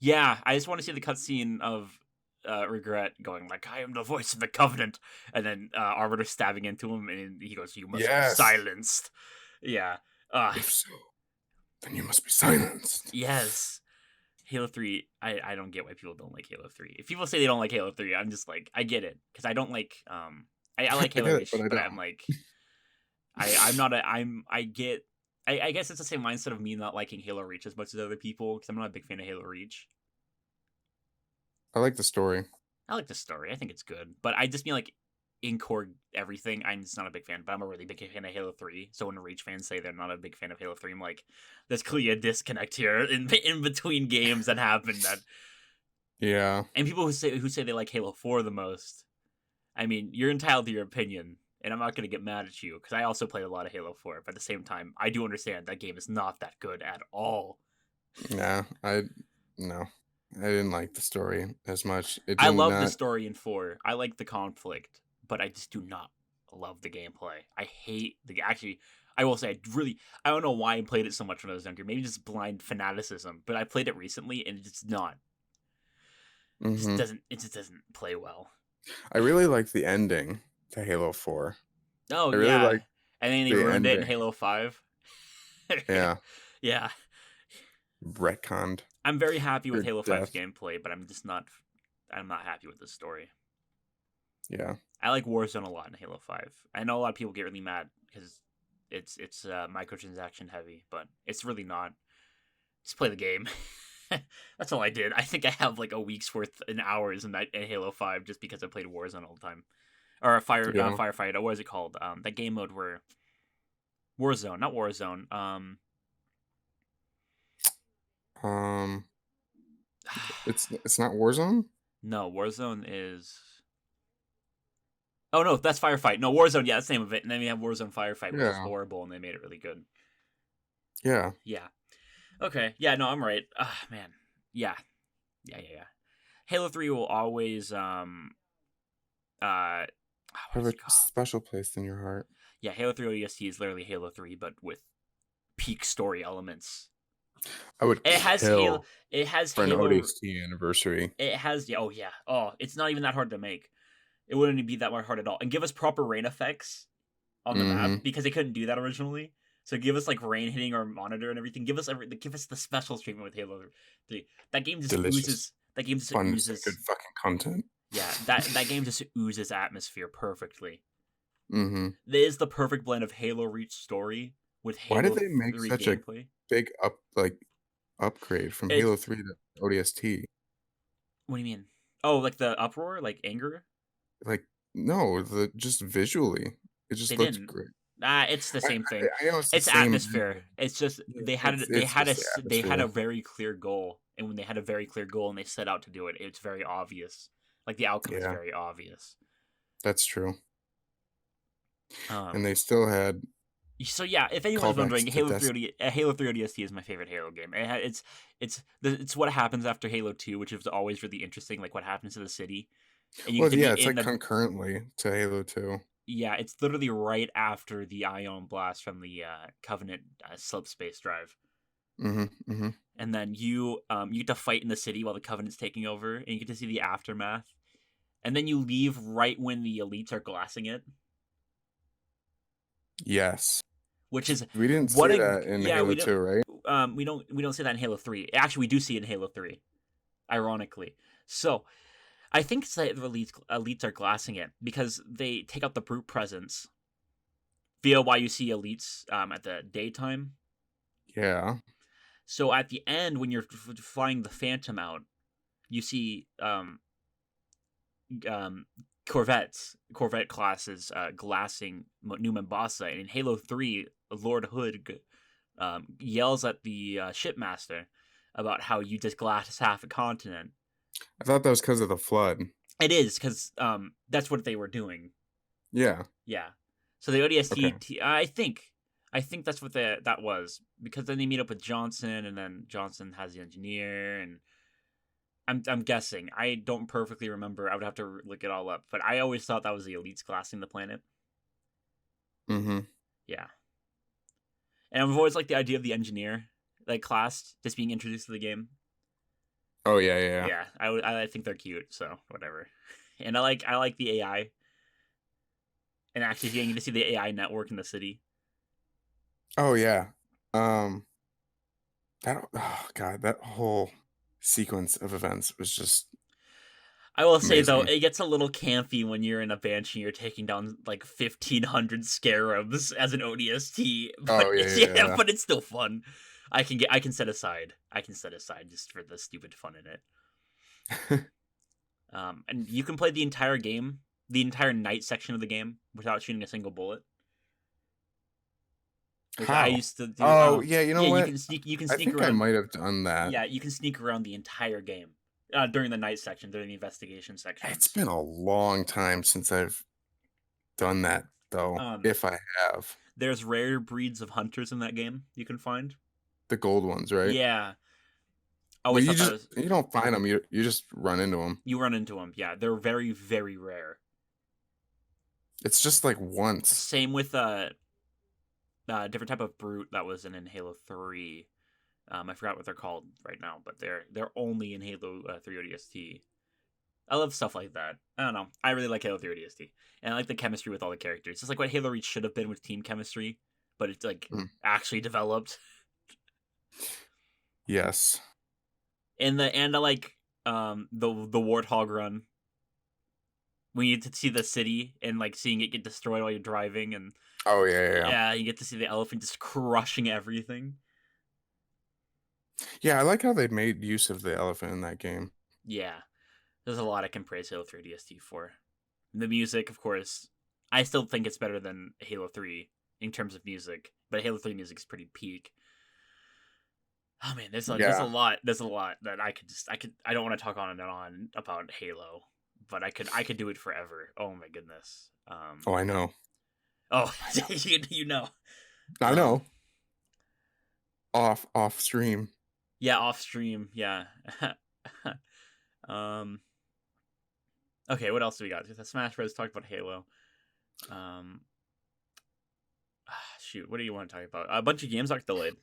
S1: Yeah, I just want to see the cutscene of Regret going I am the voice of the Covenant, and then Arbiter stabbing into him, and he goes, "You must be silenced." Yeah.
S2: If so, then you must be silenced.
S1: Yes. Halo 3, I don't get why people don't like Halo 3. If people say they don't like Halo 3, I'm just I get it, because I don't like I like Halo Reach, but I'm I guess it's the same mindset of me not liking Halo Reach as much as other people, because I'm not a big fan of Halo Reach.
S2: I like the story.
S1: I think it's good, but I just mean in core everything, I'm just not a big fan, but I'm a really big fan of Halo 3. So when Reach fans say they're not a big fan of Halo 3, I'm there's clearly a disconnect here in between games that happen.
S2: Yeah.
S1: And people who say they like Halo 4 the most, I mean, you're entitled to your opinion, and I'm not going to get mad at you, because I also played a lot of Halo 4, but at the same time, I do understand that game is not that good at all.
S2: Yeah, I didn't like the story as much.
S1: I love the story in 4. I like the conflict, but I just do not love the gameplay. I hate I will say I don't know why I played it so much when I was younger. Maybe just blind fanaticism, but I played it recently and it's not. It just doesn't play well.
S2: I really like the ending to Halo 4.
S1: Oh, I really like and then they ruined it in Halo 5.
S2: Yeah.
S1: Yeah.
S2: Retconned.
S1: I'm very happy with Halo 5's gameplay, but I'm not happy with the story.
S2: Yeah.
S1: I like Warzone a lot in Halo 5. I know a lot of people get really mad because it's microtransaction heavy, but it's really not. Just play the game. That's all I did. I think I have a week's worth in hours in Halo 5 just because I played Warzone all the time. Or Firefight. What is it called? That game mode where Warzone, not Warzone.
S2: It's not Warzone?
S1: No, Warzone is. Oh no, that's Firefight. No, Warzone. Yeah, that's the name of it. And then we have Warzone Firefight, which is horrible, and they made it really good.
S2: Yeah.
S1: Yeah. Okay. Yeah. No, I'm right. Man. Yeah. Halo 3 will always
S2: have a special place in your heart.
S1: Yeah, Halo 3 ODST is literally Halo 3, but with peak story elements.
S2: I would.
S1: It has Halo
S2: ODST anniversary.
S1: It has. Oh yeah. Oh, it's not even that hard to make. It wouldn't be that hard at all. And give us proper rain effects on the map, because they couldn't do that originally. So give us rain hitting our monitor and everything. Give us the special treatment with Halo 3. That game just oozes. That game just oozes
S2: good fucking content.
S1: Yeah, that game just oozes atmosphere perfectly.
S2: Mm-hmm.
S1: It is the perfect blend of Halo Reach story with
S2: Why did
S1: Halo
S2: they make
S1: 3
S2: such a
S1: gameplay.
S2: big upgrade from
S1: It's
S2: Halo 3 to ODST?
S1: what do you mean? Oh, like the uproar, like anger?
S2: Like, no, the just visually, it
S1: They
S2: just looked
S1: didn't.
S2: great.
S1: It's the
S2: I
S1: same thing.
S2: I know it's the
S1: It's
S2: same
S1: atmosphere.
S2: engine.
S1: It's just
S2: Yeah, it's just the
S1: they had a
S2: atmosphere.
S1: very clear goal, and when they had a very clear goal and they set out to do it, it's very obvious. Like the outcome is
S2: Yeah,
S1: very obvious.
S2: that's true. And
S1: Um.
S2: they still had
S1: So yeah, if anyone's wondering,
S2: callbacks to Destiny.
S1: Halo 3 ODST is my favorite Halo game. It's what happens after Halo 2, which is always really interesting. Like what happens to the city, and you get
S2: Well,
S1: to
S2: yeah,
S1: be
S2: it's
S1: in
S2: like
S1: the
S2: concurrently to Halo 2.
S1: yeah. It's literally right after the ion blast from the Covenant slip space drive.
S2: Mhm, mhm.
S1: And then you get to fight in the city while the Covenant's taking over, and you get to see the aftermath. And then you leave right when the elites are glassing it,
S2: Yes.
S1: which is
S2: We didn't
S1: what
S2: see
S1: a
S2: that in
S1: yeah
S2: Halo 2, right?
S1: we don't see that in Halo 3. Actually, we do see it in Halo 3, ironically. So I think it's that the elites are glassing it because they take out the brute presence via why you see elites at the daytime.
S2: Yeah.
S1: So at the end, when you're flying the Phantom out, you see um, Corvette classes glassing New Mombasa, and in Halo 3, Lord Hood yells at the shipmaster about how you just glass half a continent.
S2: I thought that was because of the flood.
S1: It is because that's what they were doing.
S2: Yeah.
S1: Yeah. So the
S2: Okay.
S1: ODST, I think that's what that was, because then they meet up with Johnson, and then Johnson has the engineer, and I'm guessing. I don't perfectly remember. I would have to look it all up, but I always thought that was the elites glassing the planet.
S2: Mhm.
S1: Yeah, and I've always liked the idea of the engineer, like class, just being introduced to the game.
S2: Oh, yeah, yeah, yeah.
S1: Yeah, I think they're cute, so whatever. And I like the AI, and actually getting to see the AI network in the city.
S2: Oh, yeah. Um, that oh god, that whole sequence of events was just
S1: I will say though,
S2: amazing.
S1: it gets a little campy when you're in a banshee. You're taking down like 1,500 scarabs as an ODST, but
S2: Oh, yeah,
S1: it's
S2: yeah,
S1: yeah,
S2: yeah,
S1: but it's still fun. I can set aside just for the stupid fun in it.
S2: yeah.
S1: And you can play the entire game, the entire night section of the game, without shooting a single bullet, which I
S2: How?
S1: used to do.
S2: Oh, yeah, you know
S1: Yeah, you
S2: what?
S1: can sneak. You can
S2: I
S1: sneak
S2: think I
S1: around.
S2: might have done that.
S1: Yeah, you can sneak around the entire game during the night section, during the investigation
S2: It's
S1: sections.
S2: been a long time since I've done that, though,
S1: Um,
S2: if I have.
S1: there's rare breeds of hunters in that game you can find.
S2: The gold ones, right?
S1: Yeah, I
S2: Well,
S1: always thought that was
S2: you don't find them, you just run into them.
S1: you run into them. Yeah, they're very very rare.
S2: It's just like once.
S1: Same with different type of brute that was in Halo 3. I forgot what they're called right now, but they're only in Halo 3 ODST. I love stuff like that. I don't know. I really like Halo 3 ODST, and I like the chemistry with all the characters. It's like what Halo Reach should have been with team chemistry, but it's like
S2: Mm,
S1: actually developed.
S2: yes.
S1: And I like the Warthog run. We get to see the city and like seeing it get destroyed while you're driving, and
S2: Oh, yeah, yeah, yeah.
S1: yeah, you get to see the elephant just crushing everything.
S2: Yeah, I like how they made use of the elephant in that game.
S1: Yeah, there's a lot I can praise Halo 3 DST for. The music, of course, I still think it's better than Halo 3 in terms of music, but Halo 3 music is pretty peak. Oh man,
S2: Yeah.
S1: there's a lot that I don't want to talk on and on about Halo, but I could do it forever. Oh my goodness.
S2: Oh, I know.
S1: Oh, you know.
S2: I
S1: Um,
S2: know. Off stream.
S1: yeah, off stream, yeah. um, okay, what else do we got? Smash Bros. Talked about Halo. Um, shoot, what do you want to talk about? A bunch of games got delayed.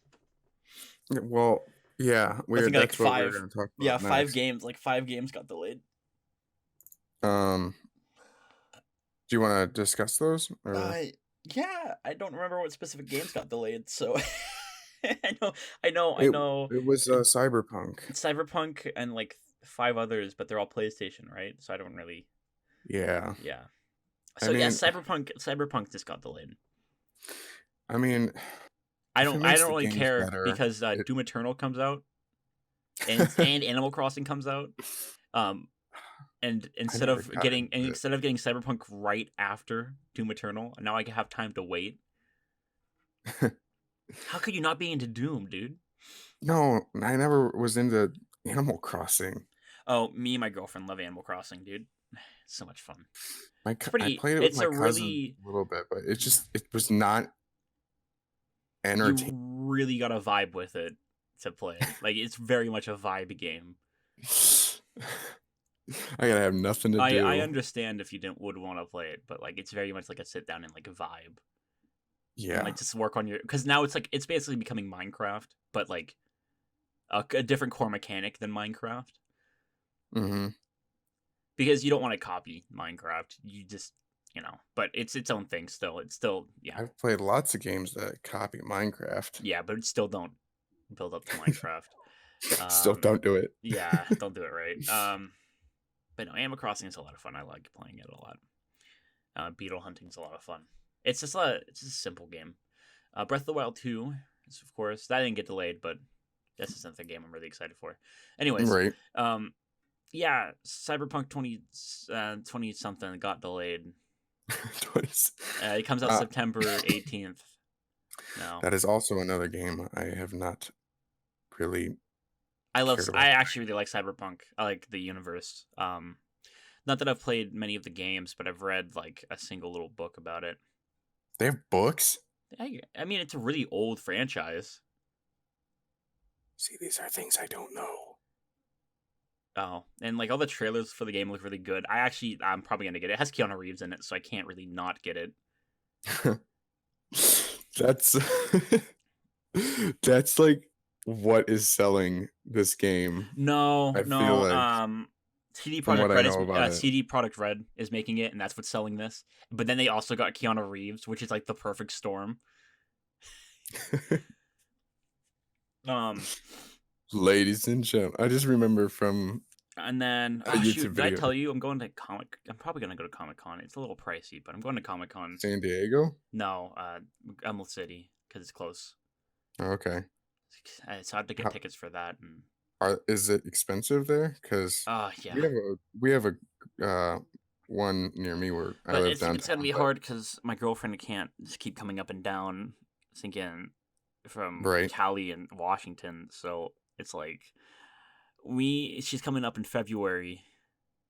S2: Yeah, well, yeah,
S1: I think like
S2: that's what we're
S1: five.
S2: gonna talk
S1: Yeah,
S2: about
S1: five
S2: next.
S1: games. Like 5 games got delayed.
S2: Um, do you want to discuss those or?
S1: Uh, yeah, I don't remember what specific games got delayed, so I
S2: It
S1: know.
S2: it was Cyberpunk.
S1: It's Cyberpunk and like 5 others, but they're all PlayStation, right? So I don't really.
S2: Yeah.
S1: Yeah.
S2: I
S1: So yeah,
S2: mean,
S1: Cyberpunk just got delayed.
S2: I mean,
S1: I
S2: if it
S1: don't I
S2: makes
S1: don't
S2: the
S1: really
S2: games
S1: care
S2: better,
S1: because
S2: it
S1: Doom Eternal comes out and Animal Crossing comes out. Um, and
S2: I never got into it.
S1: instead of getting Cyberpunk right after Doom Eternal, now I have time to wait. How could you not be into Doom, dude?
S2: No, I never was into Animal Crossing.
S1: Oh, me and my girlfriend love Animal Crossing, dude. It's so much fun.
S2: I played it with
S1: It's
S2: my
S1: a
S2: cousin
S1: really
S2: a little bit, but it was not
S1: you
S2: entertaining.
S1: really got to vibe with it to play it. Like it's very much a vibe game.
S2: I gotta have nothing to
S1: I
S2: do.
S1: understand if you didn't would want to play it, but like it's very much like a sit down and like a vibe and
S2: Yeah.
S1: like just work on your because now it's like it's basically becoming Minecraft, but like a different core mechanic than Minecraft
S2: Mm-hmm.
S1: because you don't want to copy Minecraft. You just but it's its own thing still. It's still
S2: I've played lots of games that copy Minecraft.
S1: yeah, but it still don't build up to Minecraft.
S2: Still don't do it.
S1: Yeah, don't do it right. But no, Animal Crossing is a lot of fun. I like playing it a lot. Beetle hunting is a lot of fun. It's just a simple game. Breath of the Wild 2 is of course that didn't get delayed, but this is another game I'm really excited for. Anyways,
S2: Right.
S1: yeah, Cyberpunk 20 something got delayed.
S2: Twice.
S1: It comes out September 18th. No,
S2: That is also another game I have not really cared
S1: I
S2: about.
S1: actually really like Cyberpunk. I like the universe. Not that I've played many of the games, but I've read like a single little book about it.
S2: They have books?
S1: I mean, it's a really old franchise.
S2: See, these are things I don't know.
S1: Oh, and like all the trailers for the game look really good. I'm probably gonna get it. It has Keanu Reeves in it, so I can't really not get it.
S2: That's that's like what is selling this game.
S1: No,
S2: I feel
S1: no.
S2: like
S1: CD
S2: from what
S1: Project
S2: I
S1: Red is
S2: know about it.
S1: CD Project Red is making it, and that's what's selling this. But then they also got Keanu Reeves, which is like the perfect storm. Um,
S2: Ladies and gentlemen, I just remember from
S1: and then
S2: a
S1: oh
S2: YouTube
S1: shoot, did I
S2: video.
S1: tell you I'm going to Comic? I'm probably gonna go to Comic Con. It's a little pricey, but I'm going to Comic Con.
S2: San Diego?
S1: No, Emerald City because it's close.
S2: Okay.
S1: It's hard to get
S2: How,
S1: tickets for that, and
S2: is it expensive there? Because
S1: yeah.
S2: we have a one near me where I
S1: But
S2: live
S1: it's gonna
S2: downtown,
S1: be
S2: but
S1: hard because my girlfriend can't just keep coming up and down, thinking from
S2: right.
S1: Cali and Washington. So it's like she's coming up in February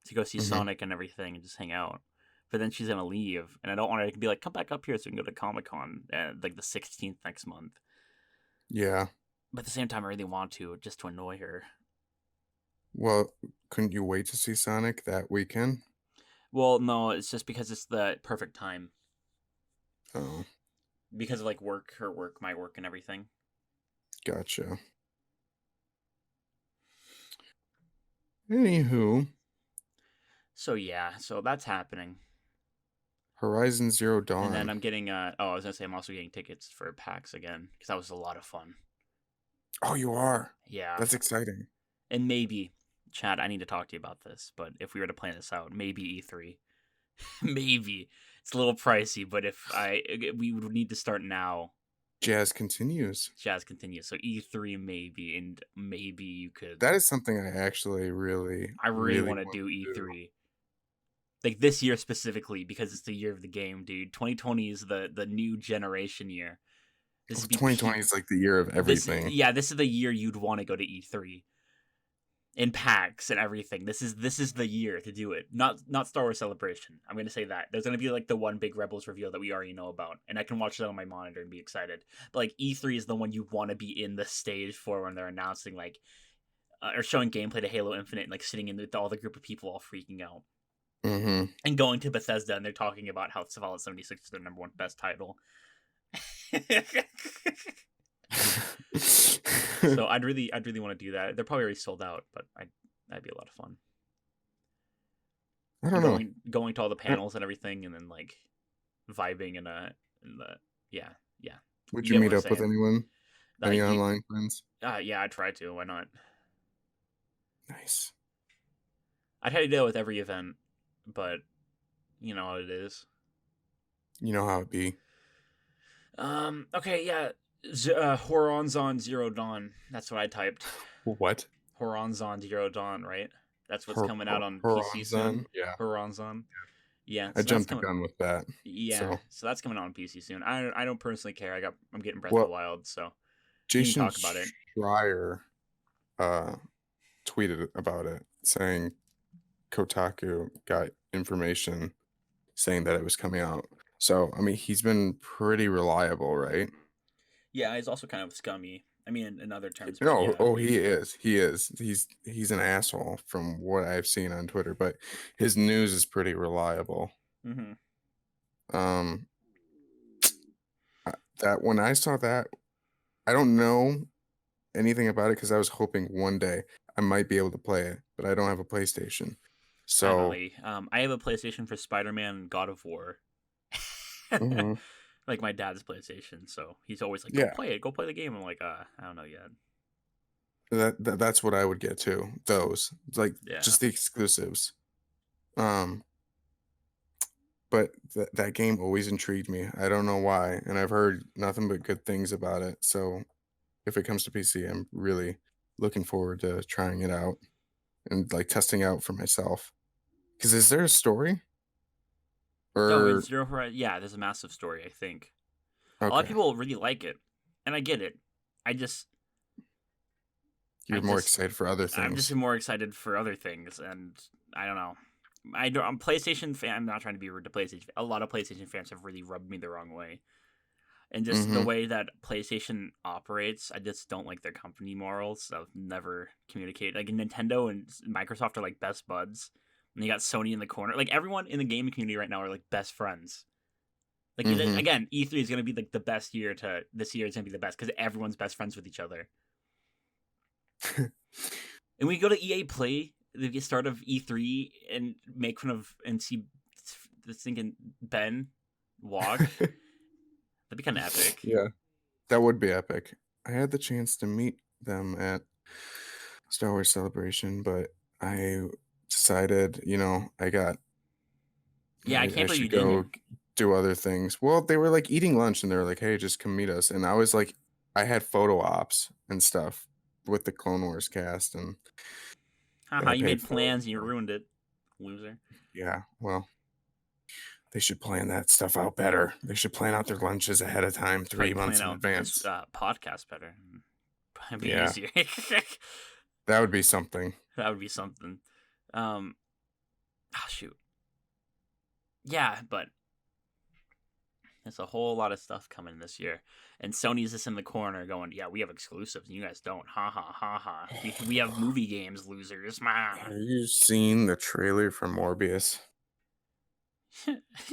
S1: to go see
S2: Hmm.
S1: Sonic and everything and just hang out. But then she's gonna leave, and I don't want her to be like, "Come back up here so we can go to Comic Con like the 16th next month."
S2: Yeah.
S1: But at the same time, I really want to just to annoy her.
S2: Well, couldn't you wait to see Sonic that weekend?
S1: Well, no, it's just because it's the perfect time
S2: Oh,
S1: because of like her work, my work, and everything.
S2: gotcha. Anywho,
S1: So yeah, so that's happening.
S2: Horizon Zero
S1: And then
S2: Dawn.
S1: I'm getting I was gonna say I'm also getting tickets for PAX again because that was a lot of fun.
S2: Oh, you are.
S1: Yeah,
S2: That's exciting.
S1: and maybe, Chad, I need to talk to you about this. But if we were to plan this out, maybe E3, maybe it's a little pricey. But if we would need to start now.
S2: Jazz continues.
S1: Jazz continues, so E3 maybe, and maybe you could.
S2: That is something I actually really,
S1: I really
S2: really
S1: want to
S2: want
S1: do
S2: to do.
S1: E3. Like this year specifically because it's the year of the game, dude. 2020 is the new generation year. This
S2: Well,
S1: would be
S2: 2020
S1: peak.
S2: is like the year of everything.
S1: This is the year you'd want to go to E3 in packs and everything. This is the year to do it. Not Star Wars Celebration. I'm gonna say that there's gonna be like the one big Rebels reveal that we already know about, and I can watch that on my monitor and be excited. But like E3 is the one you want to be in the stage for when they're announcing like or showing gameplay to Halo Infinite and like sitting in with all the group of people all freaking out.
S2: Mm-hmm.
S1: And going to Bethesda and they're talking about how Fallout 76 is their number one best title. So I'd really want to do that. They're probably already sold out, but that'd be a lot of fun.
S2: I don't know.
S1: Going to all the panels and everything, and then like vibing in the yeah.
S2: Would
S1: You
S2: you
S1: get what
S2: meet
S1: I'm
S2: up with
S1: saying?
S2: anyone? Any
S1: You,
S2: online friends?
S1: yeah, I'd try to. Why not?
S2: Nice.
S1: I'd had to deal with every event, but You know how it is.
S2: You know how it be.
S1: Okay, yeah. Horizon Zero Dawn. That's what I typed.
S2: What?
S1: Horizon Zero Dawn, right? That's what's coming out on PC soon.
S2: Horizon? Yeah.
S1: Horizon. Yeah,
S2: I
S1: so that's
S2: jumped the
S1: coming.
S2: gun with that.
S1: Yeah,
S2: So,
S1: so that's coming out on PC soon. I don't personally care. I'm getting Breath of the
S2: well,
S1: Wild, so we can
S2: Jason
S1: talk about it.
S2: Schreier uh, tweeted about it, saying Kotaku got information saying that it was coming out. So, I mean, he's been pretty reliable, right?
S1: Yeah, he's also kind of scummy. I mean, in other terms, but
S2: No,
S1: yeah.
S2: oh, he is. He is. He's an asshole from what I've seen on Twitter, but his news is pretty reliable.
S1: Mm-hmm.
S2: Um, that when I saw that, I don't know anything about it because I was hoping one day I might be able to play it, but I don't have a PlayStation. So,
S1: Finally, I have a PlayStation for Spider-Man and God of War.
S2: mhm,
S1: Like my dad's PlayStation, so he's always like, "Go
S2: yeah,
S1: play it, go play the game." I'm like, I don't know yet.
S2: that's what I would get too. Those like
S1: Yeah.
S2: just the exclusives. Um, but that game always intrigued me. I don't know why, and I've heard nothing but good things about it. So if it comes to PC, I'm really looking forward to trying it out and like testing out for myself. Because is there a story
S1: Oh, in
S2: or
S1: Zero Horizon, yeah, there's a massive story. I think a lot of
S2: okay?
S1: people really like it, and I get it. I just, I
S2: You're more
S1: just,
S2: excited for other
S1: I'm just
S2: things.
S1: more excited for other things, and I don't know. I'm PlayStation fan. I'm not trying to be rude to PlayStation. A lot of PlayStation fans have really rubbed me the wrong way, and just the
S2: Mm-hmm.
S1: way that PlayStation operates, I just don't like their company morals of never communicate. Like Nintendo and Microsoft are like best buds, and you got Sony in the corner. Like everyone in the gaming community right now are like best friends. Like
S2: Mm-hmm.
S1: again, E3 is gonna be like the best year to this year is gonna be the best because everyone's best friends with each other. And we go to EA Play the start of E3 and make fun of and see this thinking Ben walk. That'd be kind of epic.
S2: Yeah, that would be epic. I had the chance to meet them at Star Wars Celebration, but I decided,
S1: Yeah, I
S2: I
S1: can't believe you
S2: should
S1: didn't.
S2: go do other things. Well, they were like eating lunch and they were like, "Hey, just come meet us." And I was like, I had photo ops and stuff with the Clone Wars cast and that
S1: Haha,
S2: I
S1: you
S2: paid
S1: made
S2: for.
S1: plans and you
S2: So,
S1: ruined it, loser.
S2: yeah, well, they should plan that stuff out better. They should plan out their lunches ahead of time,
S1: Probably
S2: 3
S1: plan
S2: months in
S1: out this
S2: advance.
S1: podcast better. Probably be
S2: Yeah,
S1: easier.
S2: that would be something.
S1: That would be something. Um, oh shoot. Yeah, but there's a whole lot of stuff coming this year, and Sony's just in the corner going, "Yeah, we have exclusives, and you guys don't." Ha ha ha ha. We have movie games, losers.
S2: Have you seen the trailer for Morbius?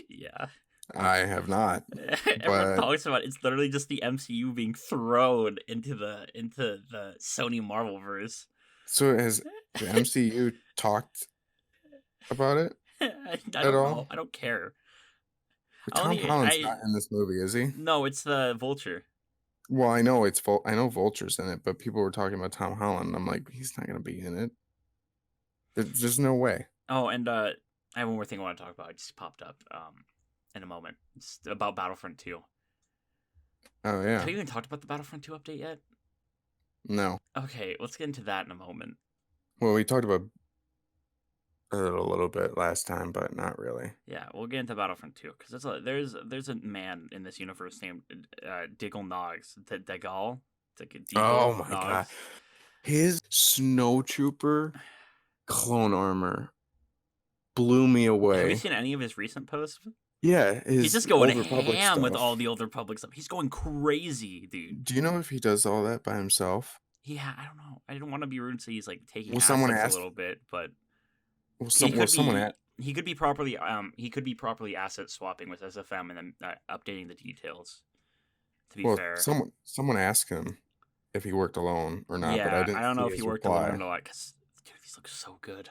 S1: Yeah.
S2: I have not,
S1: Everyone
S2: but
S1: talks about it. It's literally just the MCU being thrown into the Sony Marvel verse.
S2: so has the MCU talked about it
S1: I
S2: at
S1: don't
S2: all?
S1: know. I don't care.
S2: But
S1: I
S2: Tom
S1: only
S2: Holland's
S1: I
S2: not in this movie, is he?
S1: no, it's the Vulture.
S2: Well, I know I know Vulture's in it, but people were talking about Tom Holland. I'm like, he's not gonna be in it. There's no way.
S1: Oh, and I have one more thing I want to talk about. It just popped up in a moment. It's about Battlefront 2.
S2: Oh
S1: Have
S2: yeah,
S1: you even talked about the Battlefront 2 update yet?
S2: no.
S1: Okay, let's get into that in a moment.
S2: Well, we talked about it a little bit last time, but not really.
S1: Yeah, we'll get into Battlefront 2 because there's a man in this universe named Diggle Noggs. Degal?
S2: Oh
S1: Deagle
S2: my god,
S1: Noggs.
S2: his snowtrooper clone armor blew me
S1: Have you
S2: away.
S1: seen any of his recent posts?
S2: Yeah,
S1: He's
S2: his
S1: just going
S2: Old Republic
S1: ham with all
S2: stuff.
S1: the Old Republic stuff. He's going crazy, dude.
S2: Do you know if he does all that by himself?
S1: Yeah, I don't know. I didn't want to be rude and say he's like taking
S2: Will someone
S1: assets a
S2: ask?
S1: little bit, but he
S2: Will
S1: could
S2: someone
S1: be
S2: ask?
S1: he could be properly asset swapping with SFM and then updating the details. To be
S2: Well,
S1: fair,
S2: someone asked him if he worked alone or not, but I
S1: yeah, I
S2: didn't
S1: don't know
S2: see
S1: if he
S2: his
S1: worked alone
S2: reply.
S1: or not because dude, these look so good.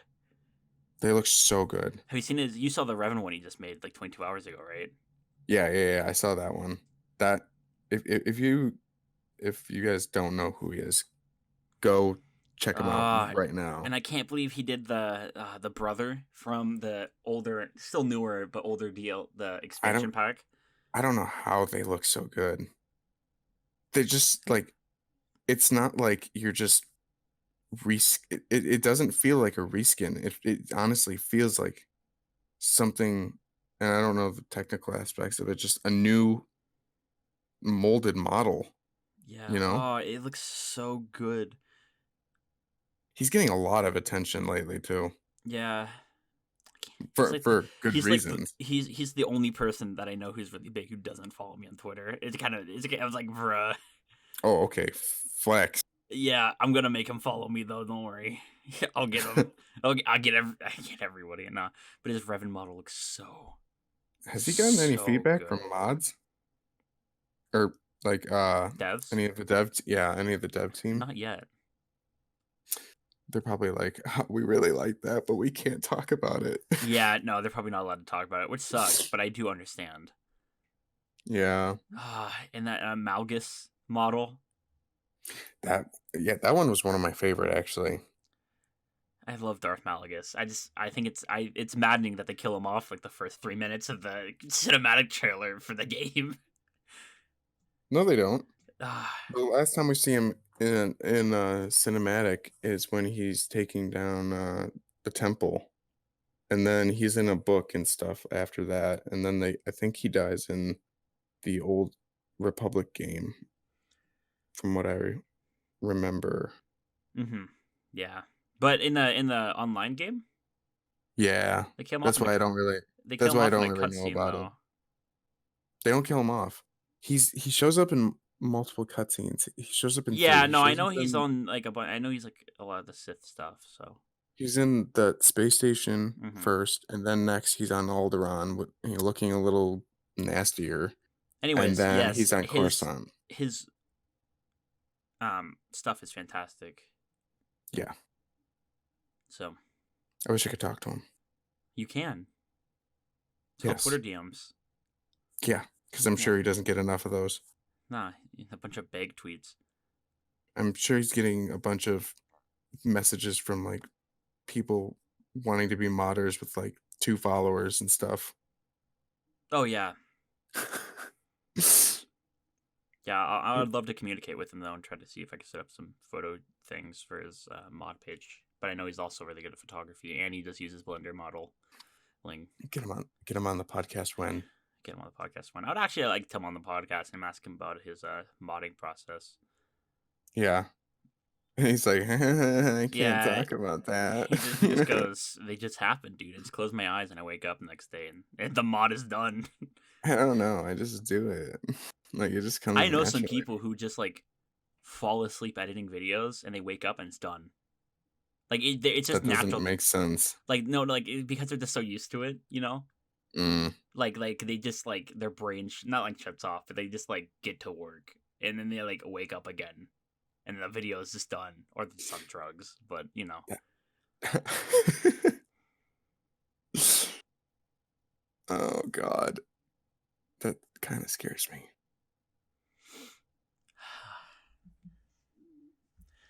S2: They look so good.
S1: Have you seen his? You saw the Revan one he just made like 22 hours ago, right?
S2: Yeah. I saw that one. That if you guys don't know who he is, go check him out right now.
S1: And I can't believe he did the brother from the older, still newer but older the
S2: I
S1: expansion
S2: don't
S1: pack.
S2: I don't know how they look so good. They just like it's not like you're just it doesn't feel like a reskin. It honestly feels like something, and I don't know the technical aspects of it, just a new molded model,
S1: Yeah.
S2: you know?
S1: Oh, it looks so good.
S2: He's getting a lot of attention lately too,
S1: Yeah. He's
S2: for
S1: like
S2: good reasons.
S1: he's the only person that I know who's really big who doesn't follow me on Twitter. I was like, bruh.
S2: Oh, okay. Flex.
S1: Yeah, I'm gonna make him follow me though. Don't worry. I'll get him. I get everybody. Nah, but his Revan model looks
S2: Has he gotten any
S1: so
S2: feedback from
S1: good.
S2: mods? Or like
S1: Devs?
S2: any of the any of the dev team?
S1: Not yet.
S2: They're probably like, we really like that, but we can't talk about it.
S1: Yeah, no, they're probably not allowed to talk about it, which sucks. But I do understand.
S2: Yeah.
S1: And that Malgus model.
S2: That one was one of my favorite actually.
S1: I love Darth Malgus. I think it's maddening that they kill him off like the first 3 minutes of the cinematic trailer for the game.
S2: No, they don't.
S1: Ah,
S2: The last time we see him in cinematic is when he's taking down the temple, and then he's in a book and stuff after that, and then I think he dies in the old Republic game, from what I remember.
S1: yeah. But in the online game,
S2: Yeah,
S1: they kill him off
S2: that's
S1: in a
S2: why I don't really.
S1: they kill
S2: That's
S1: him
S2: why I
S1: off in
S2: don't
S1: a
S2: really know
S1: cutscene
S2: about it.
S1: though.
S2: They don't kill him off. He shows up in multiple cutscenes. He shows up in
S1: Yeah,
S2: three. He
S1: no, I
S2: shows
S1: know
S2: up
S1: he's
S2: in.
S1: on like I know he's like a lot of the Sith stuff. So.
S2: He's in the space station
S1: hmm
S2: first, and then next he's on Alderaan, looking a little nastier, and
S1: Anyways,
S2: then
S1: yes,
S2: he's on
S1: his
S2: Coruscant.
S1: his stuff is fantastic.
S2: Yeah,
S1: So
S2: I wish I could talk to him.
S1: you can. It's called
S2: Yes,
S1: Twitter DMs.
S2: yeah, because I'm sure he doesn't get enough of those.
S1: Nah, a bunch of big tweets.
S2: I'm sure he's getting a bunch of messages from like people wanting to be modders with like 2 followers and stuff.
S1: Oh yeah, yeah. I would love to communicate with him though and try to see if I can set up some photo things for his mod page. But I know he's also really good at photography, and he just uses Blender modeling.
S2: Get him on the podcast when.
S1: Get him on the podcast one. I would actually like to him on the podcast and ask him about his modding process.
S2: Yeah. He's like, I can't
S1: Yeah,
S2: talk about that.
S1: he just goes, they just happen, dude. I just close my eyes and I wake up the next day and the mod is done.
S2: I don't know. I just do it. Like it just comes
S1: I know some
S2: naturally.
S1: people who just like fall asleep editing videos and they wake up and it's done. Like it's just
S2: That doesn't
S1: natural.
S2: make sense.
S1: Like no, like because they're just so used to it, you know.
S2: Mm.
S1: Like they just like their brain not like shuts off, but they just like get to work and then they like wake up again, and the video is just done, or they're just on drugs. But you know.
S2: Oh God, that kind of scares me.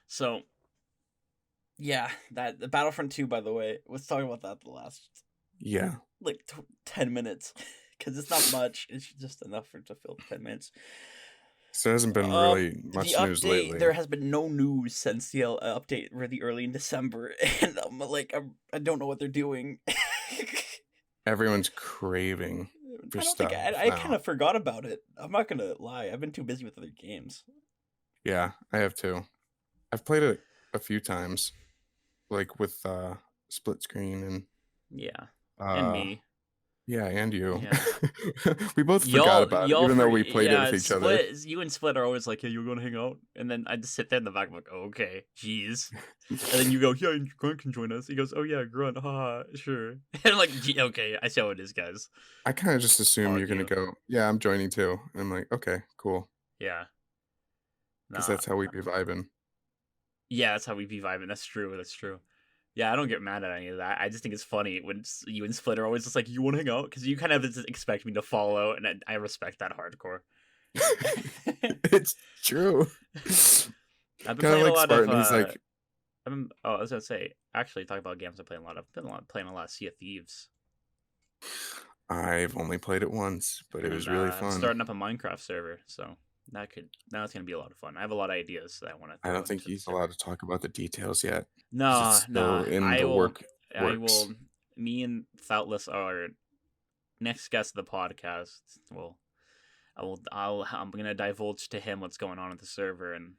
S1: So, yeah, the Battlefront 2, by the way, let's talk about that the last
S2: Yeah,
S1: like 10 minutes, because it's not much. It's just enough for it to fill 10 minutes.
S2: so there hasn't been really much
S1: The
S2: news
S1: update,
S2: lately.
S1: there has been no news since the update really early in December, and I'm like, I don't know what they're doing.
S2: Everyone's craving for stuff.
S1: I kind of forgot about it. I'm not gonna lie. I've been too busy with other games.
S2: Yeah, I have too. I've played it a few times, like with split screen and
S1: Yeah, and me.
S2: Yeah, and you.
S1: Yeah.
S2: We both forgot about it, even though we played it with each other.
S1: You and Split are always like, "Yeah, you're going to hang out," and then I just sit there in the back, I'm like, oh, "Okay, jeez," and then you go, "Yeah, Grunt can join us." He goes, "Oh yeah, Grunt, haha, sure." And I'm like, "Okay, I see how it is, guys."
S2: I kind of just assume you're gonna go, "Yeah, I'm joining too," and I'm like, "Okay, cool."
S1: Yeah.
S2: Because that's how we be vibing.
S1: Yeah, that's how we be vibing. That's true. That's true. Yeah, I don't get mad at any of that. I just think it's funny when you and Split are always just like, "You want to hang out?" Because you kind of just expect me to follow, and I respect that hardcore.
S2: It's true.
S1: I've been playing a lot
S2: Spartan. He's like,
S1: I was gonna say, actually, talk about games I play a lot. I've been playing a lot of Sea of Thieves,
S2: I've only played it once, but it was
S1: and
S2: really
S1: I'm
S2: fun.
S1: starting up a Minecraft server, so now it's gonna be a lot of fun. I have a lot of ideas that I want to
S2: I
S1: throw
S2: don't think
S1: into the
S2: he's
S1: server.
S2: allowed to talk about the details yet because
S1: No,
S2: it's
S1: no,
S2: still in the
S1: I
S2: works.
S1: will. Me and Thoughtless, our next guest of the podcast, will. I'm gonna divulge to him what's going on at the server and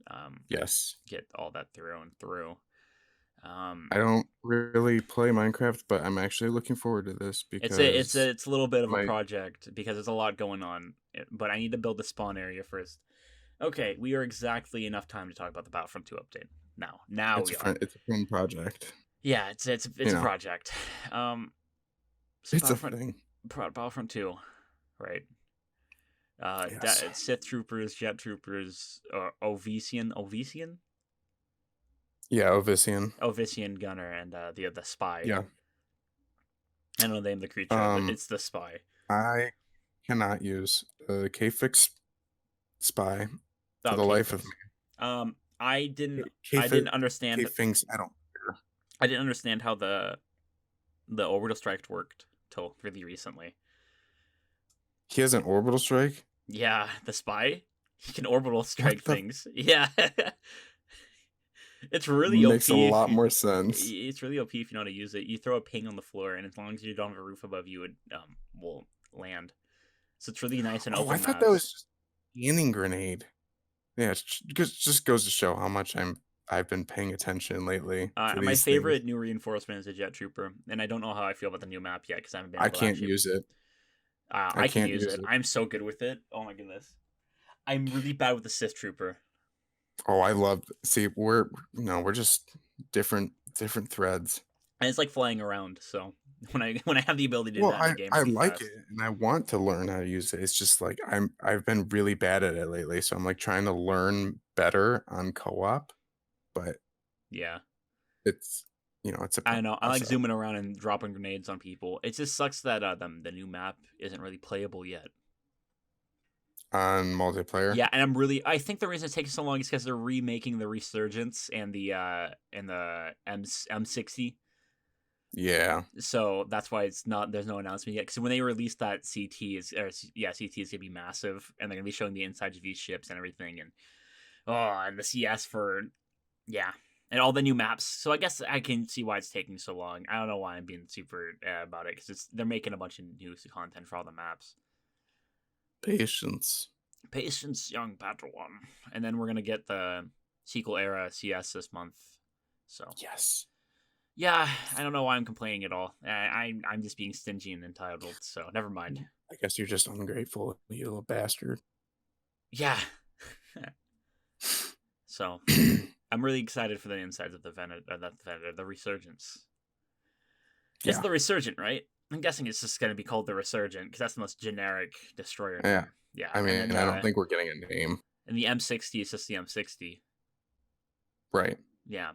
S1: um,
S2: Yes.
S1: get all that through and through. Um,
S2: I don't really play Minecraft, but I'm actually looking forward to this because
S1: it's a little bit
S2: I
S1: of a
S2: might.
S1: project because there's a lot going on, but I need to build the spawn area first. Okay, we are exactly enough time to talk about the Battlefront 2 update. Now we are.
S2: It's a fun project.
S1: Yeah, it's
S2: You
S1: a
S2: know,
S1: project. So
S2: it's a thing.
S1: Battlefront 2, right?
S2: Yes.
S1: Sith troopers, jet troopers, or Ovesian,
S2: Yeah, Ovisian.
S1: Ovesian gunner, and the spy.
S2: Yeah.
S1: I don't know the name of the creature, but
S2: Um,
S1: it's the spy.
S2: I cannot use K-Fix Spy for the
S1: Okay,
S2: life of
S1: fix. I didn't I
S2: K-Fix.
S1: didn't understand
S2: K-Fings, I don't care.
S1: I didn't understand how the orbital strike worked till really recently.
S2: He has an orbital strike?
S1: Yeah, the spy, he can orbital
S2: What
S1: strike
S2: the
S1: things. Yeah, it's really
S2: makes a
S1: OP if
S2: lot
S1: you.
S2: more sense.
S1: It's really OP if you know how to use it. You throw a ping on the floor, and as long as you don't have a roof above you, it will land. So it's really nice in
S2: Oh, I
S1: open
S2: thought that was
S1: maps.
S2: just a scanning grenade. Yeah, just goes to show how much I've been paying attention lately to
S1: My
S2: these things.
S1: favorite new reinforcement is a jet trooper, and I don't know how I feel about the new map yet because I haven't been
S2: I
S1: able to
S2: can't
S1: actually.
S2: use it. I
S1: I can
S2: can't
S1: use
S2: use
S1: it.
S2: it.
S1: I'm so good with it. Oh my goodness. I'm really bad with the Sith trooper,
S2: Oh, I love. See, we're no, we're just different threads.
S1: and it's like flying around. So when I have the ability to do
S2: Well,
S1: that in the game,
S2: I
S1: it'll be
S2: like it
S1: fast.
S2: and I want to learn how to use it. It's just like I've been really bad at it lately, so I'm like trying to learn better on co-op, but
S1: Yeah,
S2: it's it's a
S1: I know. I like
S2: process
S1: zooming around and dropping grenades on people. It just sucks that the new map isn't really playable yet.
S2: on multiplayer.
S1: Yeah, and I think the reason it's taking so long is because they're remaking the Resurgence and the M60.
S2: Yeah.
S1: So that's why there's no announcement yet. Because when they release that CT is gonna be massive, and they're gonna be showing the insides of these ships and everything, and and the CS for yeah, and all the new maps. So I guess I can see why it's taking so long. I don't know why I'm being super about it because they're making a bunch of new content for all the maps.
S2: Patience.
S1: Patience, young Padawan, and then we're gonna get the sequel era CS this month. So
S2: Yes.
S1: yeah, I don't know why I'm complaining at all. I'm just being stingy and entitled. So never mind.
S2: I guess you're just ungrateful, you little bastard.
S1: Yeah. So I'm really excited for the insides of the Resurgence. It's
S2: Yeah.
S1: the Resurgent, right? I'm guessing it's just going to be called the Resurgent because that's the most generic destroyer
S2: Yeah.
S1: name. Yeah,
S2: I
S1: and
S2: mean,
S1: then
S2: I don't think we're getting a name.
S1: and the M60 is just the M60.
S2: Right.
S1: Yeah,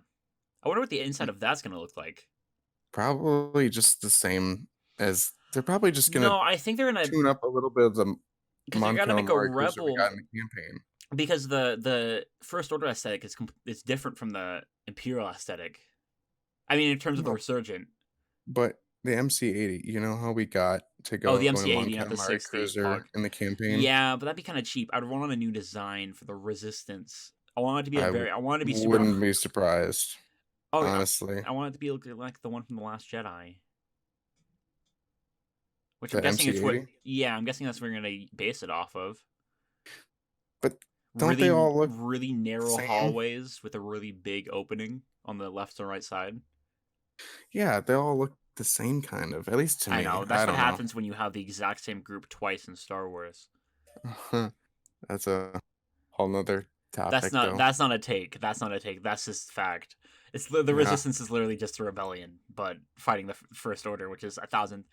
S1: I wonder what the inside of that's going to look like.
S2: Probably just the same as they're probably just gonna
S1: No, I think they're gonna
S2: tune up a little bit of the
S1: because they're
S2: Mon
S1: gonna make a
S2: Calamari cruiser we
S1: rebel
S2: got in the campaign.
S1: because the First Order aesthetic is different from the Imperial aesthetic. I mean, in terms of the
S2: No,
S1: Resurgent.
S2: but the MC-80, you know how we got to
S1: Oh, the
S2: go in a Mon
S1: MC-80, not the
S2: Calamari
S1: 60
S2: cruiser
S1: Pog.
S2: in the campaign?
S1: Yeah, but that'd be kind of cheap. I'd want a new design for the Resistance. I want it to be I want it to be super.
S2: Wouldn't be surprised,
S1: Oh,
S2: honestly.
S1: I want it to be like the one from the Last Jedi. Which I'm
S2: The
S1: guessing it's what.
S2: MC-80?
S1: Yeah, I'm guessing that's what we're gonna base it off of.
S2: But don't they all look
S1: Really
S2: the
S1: narrow
S2: same?
S1: hallways with a really big opening on the left and right side.
S2: Yeah, they all look the same kind of, at least to
S1: I
S2: me.
S1: know
S2: I
S1: that's what
S2: don't know.
S1: happens when you have the exact same group twice in Star Wars.
S2: That's a whole nother topic, though.
S1: That's not a take. That's not a take. That's just fact. It's the
S2: Yeah.
S1: resistance is literally just a rebellion, but fighting the First Order, which is a thousand.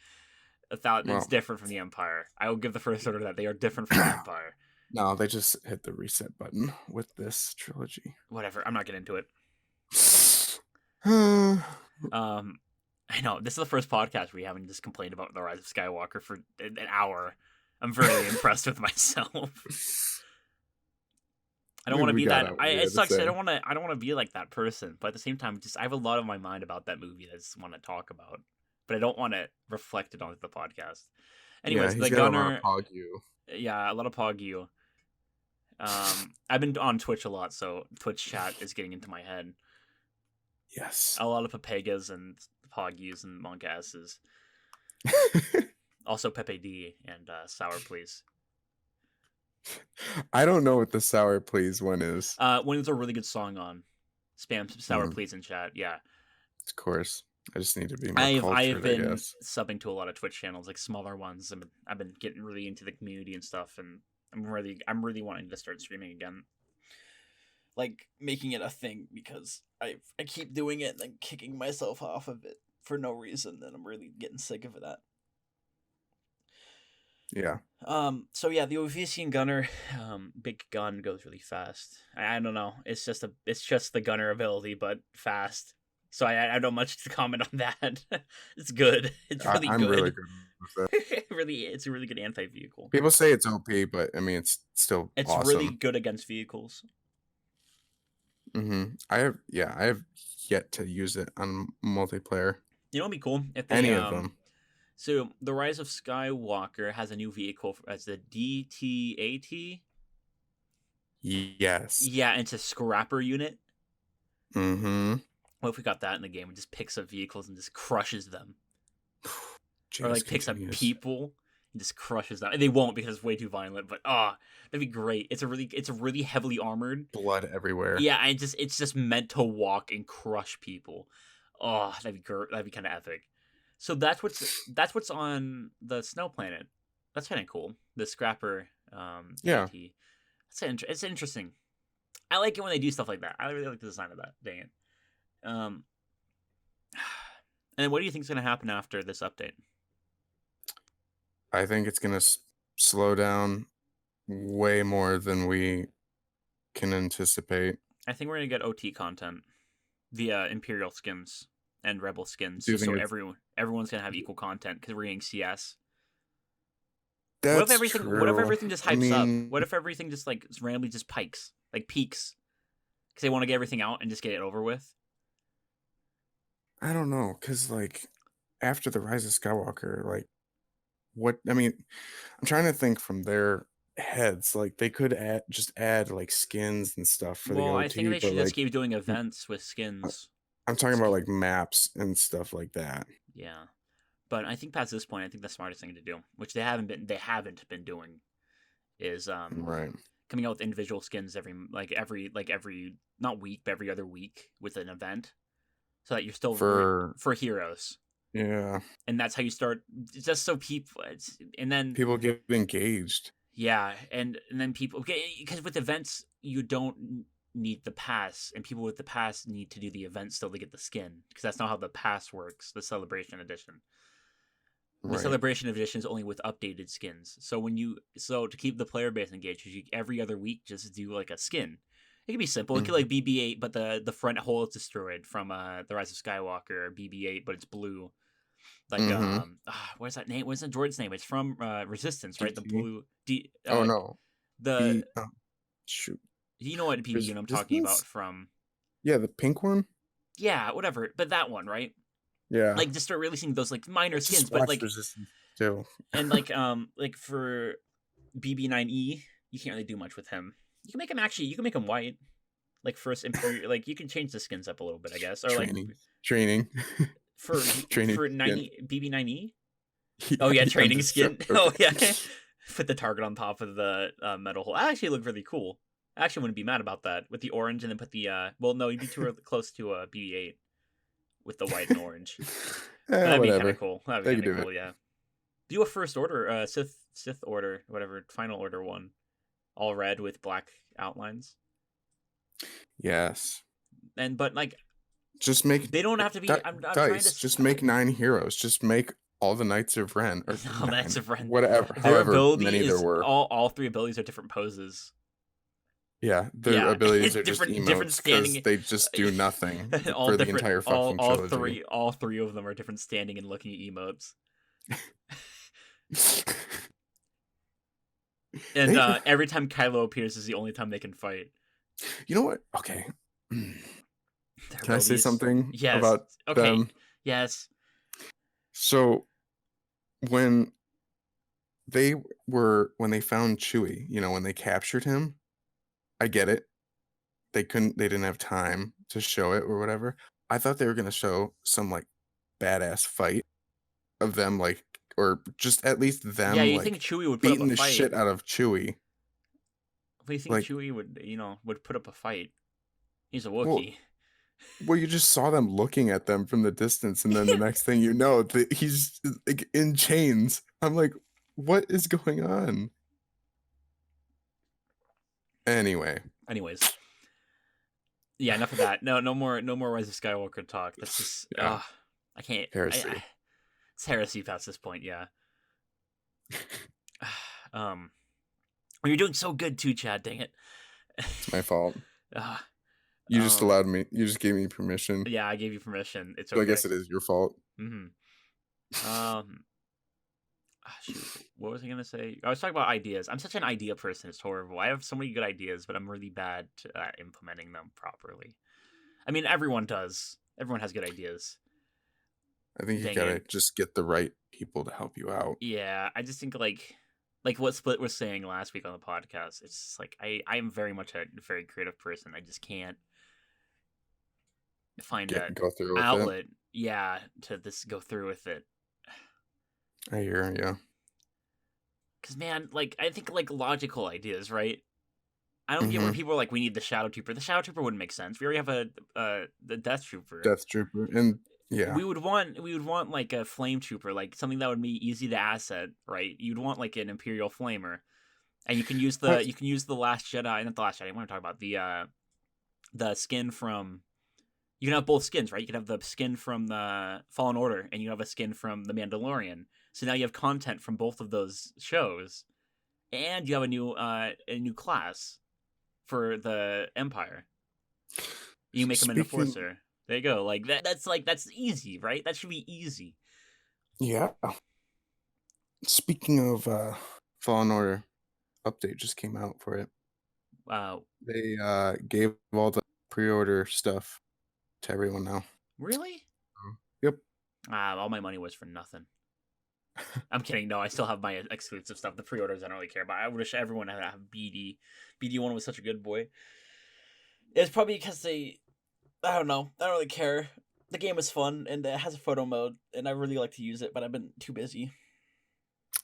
S2: Well,
S1: It's different from the Empire. I will give the First Order that they are different from the Empire.
S2: no, they just hit the reset button with this trilogy.
S1: Whatever. I'm not getting into it.
S2: Uh,
S1: I know this is the first podcast we haven't just complained about the Rise of Skywalker for an hour. I'm very impressed with myself. I don't want to
S2: We
S1: be
S2: got
S1: that.
S2: out what you
S1: It
S2: had to
S1: sucks. I
S2: say.
S1: don't want to. I don't want to be like that person. But at the same time, just I have a lot on my mind about that movie that I just want to talk about. But I don't want to reflect it on the podcast.
S2: Yeah,
S1: Anyways,
S2: he's
S1: the
S2: got a lot of
S1: gunner.
S2: pog you.
S1: Yeah, a lot of pog you. I've been on Twitch a lot, so Twitch chat is getting into my head.
S2: Yes.
S1: A lot of Papegas and Pogyus and Monkasses. Also Pepe D and Sour Please.
S2: I don't know what the Sour Please one is.
S1: When there's a really good song on, spam Sour Please in chat. Yeah,
S2: Of course. I just need to be more
S1: I have
S2: cultured, I
S1: been
S2: guess.
S1: subbing to a lot of Twitch channels, like smaller ones. I've been getting really into the community and stuff, and I'm really wanting to start streaming again, like making it a thing, because I keep doing it and then kicking myself off of it for no reason, and I'm really getting sick of that.
S2: Yeah.
S1: So yeah, the Ovesian gunner, big gun, goes really fast. I don't know. It's just the gunner ability, but fast. So I don't much to comment on that. It's good. It's really
S2: I'm
S1: good.
S2: really good with it.
S1: It's a really good anti-vehicle.
S2: People say it's OP, but I mean, it's still
S1: It's
S2: awesome.
S1: really good against vehicles.
S2: I have yet to use it on multiplayer.
S1: You know, it'd be cool if they
S2: Any of them.
S1: So the Rise of Skywalker has a new vehicle as the DTAT.
S2: Yes.
S1: Yeah, and it's a scrapper unit.
S2: Mm-hmm.
S1: What if we got that in the game and just picks up vehicles and just crushes them?
S2: Jeez,
S1: Or like picks up people and just crushes them. And they won't because it's way too violent, but that'd be great. It's a really heavily armored.
S2: Blood everywhere.
S1: Yeah, and it's just meant to walk and crush people. Oh, that'd be kind of epic. So that's what's on the Snow Planet. That's kind of cool. The Scrapper
S2: Yeah.
S1: DT. It's interesting. I like it when they do stuff like that. I really like the design of that. Dang it. And then what do you think is going to happen after this update?
S2: I think it's going to slow down way more than we can anticipate.
S1: I think we're going to get OT content via Imperial skins and Rebel skins,
S2: Do you
S1: just so
S2: think
S1: everyone's going to have equal content because we're getting CS.
S2: That's
S1: What if everything
S2: true.
S1: just hypes up? What if everything just like randomly just peaks because they want to get everything out and just get it over with?
S2: I don't know, because like after the Rise of Skywalker, like what I mean, I'm trying to think from their heads. Like they could add like skins and stuff for the
S1: Well,
S2: OT,
S1: I think they
S2: but
S1: should just
S2: like
S1: keep doing events with skins.
S2: I'm talking about like maps and stuff like that.
S1: Yeah, but I think past this point, I think the smartest thing to do, which they haven't been doing, is
S2: Right.
S1: coming out with individual skins every not week, but every other week with an event, so that you're still for heroes.
S2: Yeah.
S1: And that's how you start, just so people, and then
S2: people get engaged.
S1: Yeah, and then people, because with events you don't need the pass, and people with the pass need to do the event still to get the skin, because that's not how the pass works. The Celebration Edition. The Celebration Edition is only with updated skins. So to keep the player base engaged, you every other week just do like a skin. It can be simple. It could like BB-8, but the front hole is destroyed from the Rise of Skywalker, or BB-8, but it's blue. Like what is that name? What's the droid's name? It's from Resistance, right? The blue
S2: oh no. Shoot.
S1: You know what BB unit I'm talking about from?
S2: Yeah, the pink one?
S1: Yeah, whatever. But that one, right?
S2: Yeah.
S1: Like just start releasing those like minor skins, but like
S2: Resistance too.
S1: And like for BB9E, you can't really do much with him. You can make him white. Like first Imperial, like you can change the skins up a little bit, I guess. Or
S2: training.
S1: For
S2: training
S1: for 90 BB9E. Oh yeah, training skin. Okay. Oh yeah. Put the target on top of the metal hole. That actually looked really cool. I actually wouldn't be mad about that with the orange, and then put the well, no, you'd be too close to a BB-8 with the white and orange. That'd be kind of cool. That'd be kind of cool. Yeah. Do a first order, Sith order, whatever, final order one, all red with black outlines.
S2: Yes.
S1: But like,
S2: just make.
S1: They don't have to be. I'm trying to
S2: just make 9 heroes. Just make all the Knights of Ren, or
S1: Knights of Ren,
S2: whatever.
S1: Their
S2: however many there were.
S1: All 3 abilities are different poses.
S2: Yeah, their abilities are just emotes because they just do nothing for the entire fucking trilogy.
S1: All three of them are different standing and looking at emotes. And every time Kylo appears is the only time they can fight.
S2: You know what? Okay.
S1: Their
S2: Can I say
S1: abilities.
S2: something
S1: Yes.
S2: about
S1: Okay.
S2: them?
S1: Yes.
S2: So when they when they found Chewie, when they captured him, I get it. They didn't have time to show it or whatever. I thought they were gonna show some like badass fight of them, like, or just at least
S1: Yeah,
S2: them
S1: you think
S2: like
S1: Chewie would put up a
S2: beating the
S1: fight?
S2: shit out of Chewie.
S1: What do you think
S2: Like,
S1: Chewie would, would put up a fight? He's a
S2: well,
S1: Wookiee.
S2: well, you just saw them looking at them from the distance, and then the next thing you know, he's like in chains. I'm like, what is going on? Anyway,
S1: Anyways, yeah, enough of that. No, no more Rise of Skywalker talk. That's just,
S2: yeah,
S1: I can't.
S2: heresy.
S1: It's heresy past this point. Yeah. um, you're doing so good too, Chad. Dang it.
S2: It's my fault.
S1: uh,
S2: You just
S1: um,
S2: allowed me. You just gave me permission.
S1: yeah, I gave you permission. It's
S2: So I
S1: okay.
S2: guess it is your fault.
S1: Um, shoot, what was I gonna say? I was talking about ideas. I'm such an idea person. It's horrible. I have so many good ideas, but I'm really bad at implementing them properly. I mean, everyone does. Everyone has good ideas.
S2: I think you
S1: Dang
S2: gotta
S1: it.
S2: just get the right people to help you out.
S1: Yeah, I just think like what Split was saying last week on the podcast. It's just like I am very much a very creative person. I just can't find a
S2: Go through with it.
S1: outlet. Yeah, to this go through with it.
S2: I hear you.
S1: Cause man, like I think like logical ideas, right? I don't get where
S2: Mm-hmm.
S1: people are like, we need the Shadow Trooper. The Shadow Trooper wouldn't make sense. We already have the Death Trooper.
S2: Death Trooper, and yeah,
S1: We would want like a Flame Trooper, like something that would be easy to asset, right? You'd want like an Imperial Flamer, and
S2: what?
S1: you can use the Last Jedi, not the Last Jedi. I want to talk about the skin from. You can have both skins, right? You can have the skin from the Fallen Order, and you have a skin from the Mandalorian. So now you have content from both of those shows, and you have a new class for the Empire. You make him an
S2: Speaking,
S1: enforcer. There you go. Like that. That's easy, right? That should be easy.
S2: yeah. Speaking of Fallen Order, update just came out for it.
S1: Wow.
S2: They gave all the pre-order stuff to everyone now.
S1: Really?
S2: Yep.
S1: All my money was for nothing. I'm kidding. No, I still have my exclusive stuff. The pre-orders I don't really care about. I wish everyone had a BD. BD1 was such a good boy. It's probably because I don't know. I don't really care. The game is fun and it has a photo mode, and I really like to use it, but I've been too busy.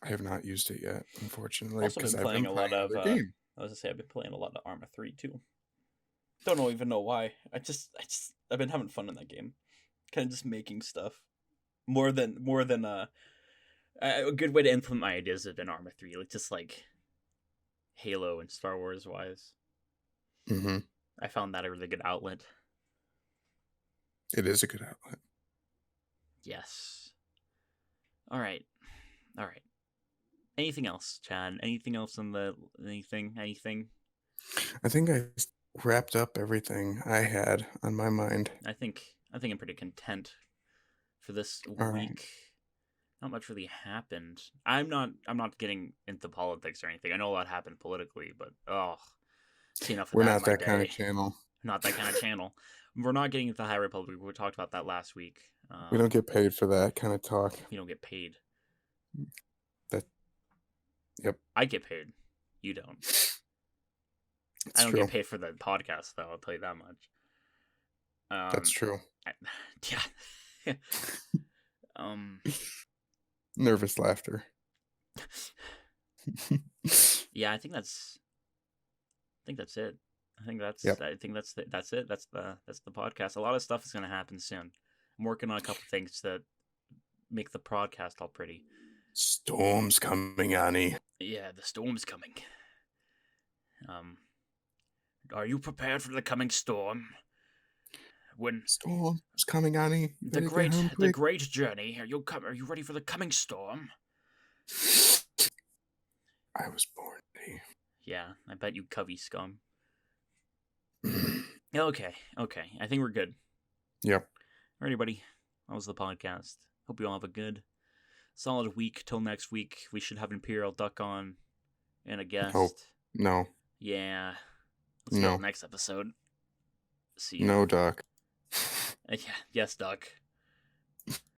S2: I have not used it yet, unfortunately,
S1: Also
S2: because
S1: been
S2: I've
S1: playing
S2: been
S1: a lot
S2: playing
S1: of
S2: other game.
S1: I was gonna say I've been playing a lot of Arma 3 too. Even know why. I've been having fun in that game. Kind of just making stuff. More than a good way to implement my ideas have been Arma 3, like just like Halo and Star Wars wise.
S2: Mm-hmm.
S1: I found that a really good outlet.
S2: It is a good outlet.
S1: Yes. All right. All right. Anything else, Chad? Anything else on the anything? Anything?
S2: I think I wrapped up everything I had on my mind.
S1: I think I'm pretty content for this
S2: All right.
S1: week. Not much really happened. I'm not getting into politics or anything. I know a lot happened politically, but see enough of
S2: We're
S1: that in
S2: not
S1: my
S2: that kind of
S1: day.
S2: channel.
S1: Not that kind of channel. We're not getting into the High Republic. We talked about that last week.
S2: We don't get paid for that kind of talk.
S1: You don't get paid.
S2: That, yep,
S1: I get paid. You don't.
S2: it's
S1: I don't
S2: true.
S1: get paid for the podcast, though. I'll tell you that much.
S2: That's true.
S1: Yeah.
S2: Nervous laughter.
S1: Yeah, I think that's it.
S2: Yep.
S1: I think that's it. That's the podcast. A lot of stuff is going to happen soon. I'm working on a couple things that make the podcast all pretty.
S2: Storm's coming, Annie.
S1: Yeah, the storm's coming. Are you prepared for the coming storm? When
S2: Storm's coming, Annie. You better get home
S1: the
S2: quick.
S1: great journey, are you ready for the coming storm?
S2: I was born ready.
S1: Yeah, I bet you covey scum. Okay. I think we're good.
S2: Yep.
S1: Alrighty, buddy. That was the podcast. Hope you all have a good, solid week. Till next week, we should have Imperial Duck on and a guest.
S2: Oh, no.
S1: Yeah. Let's go
S2: No.
S1: next episode. See ya.
S2: No, Doc.
S1: Yeah, yes, Doc.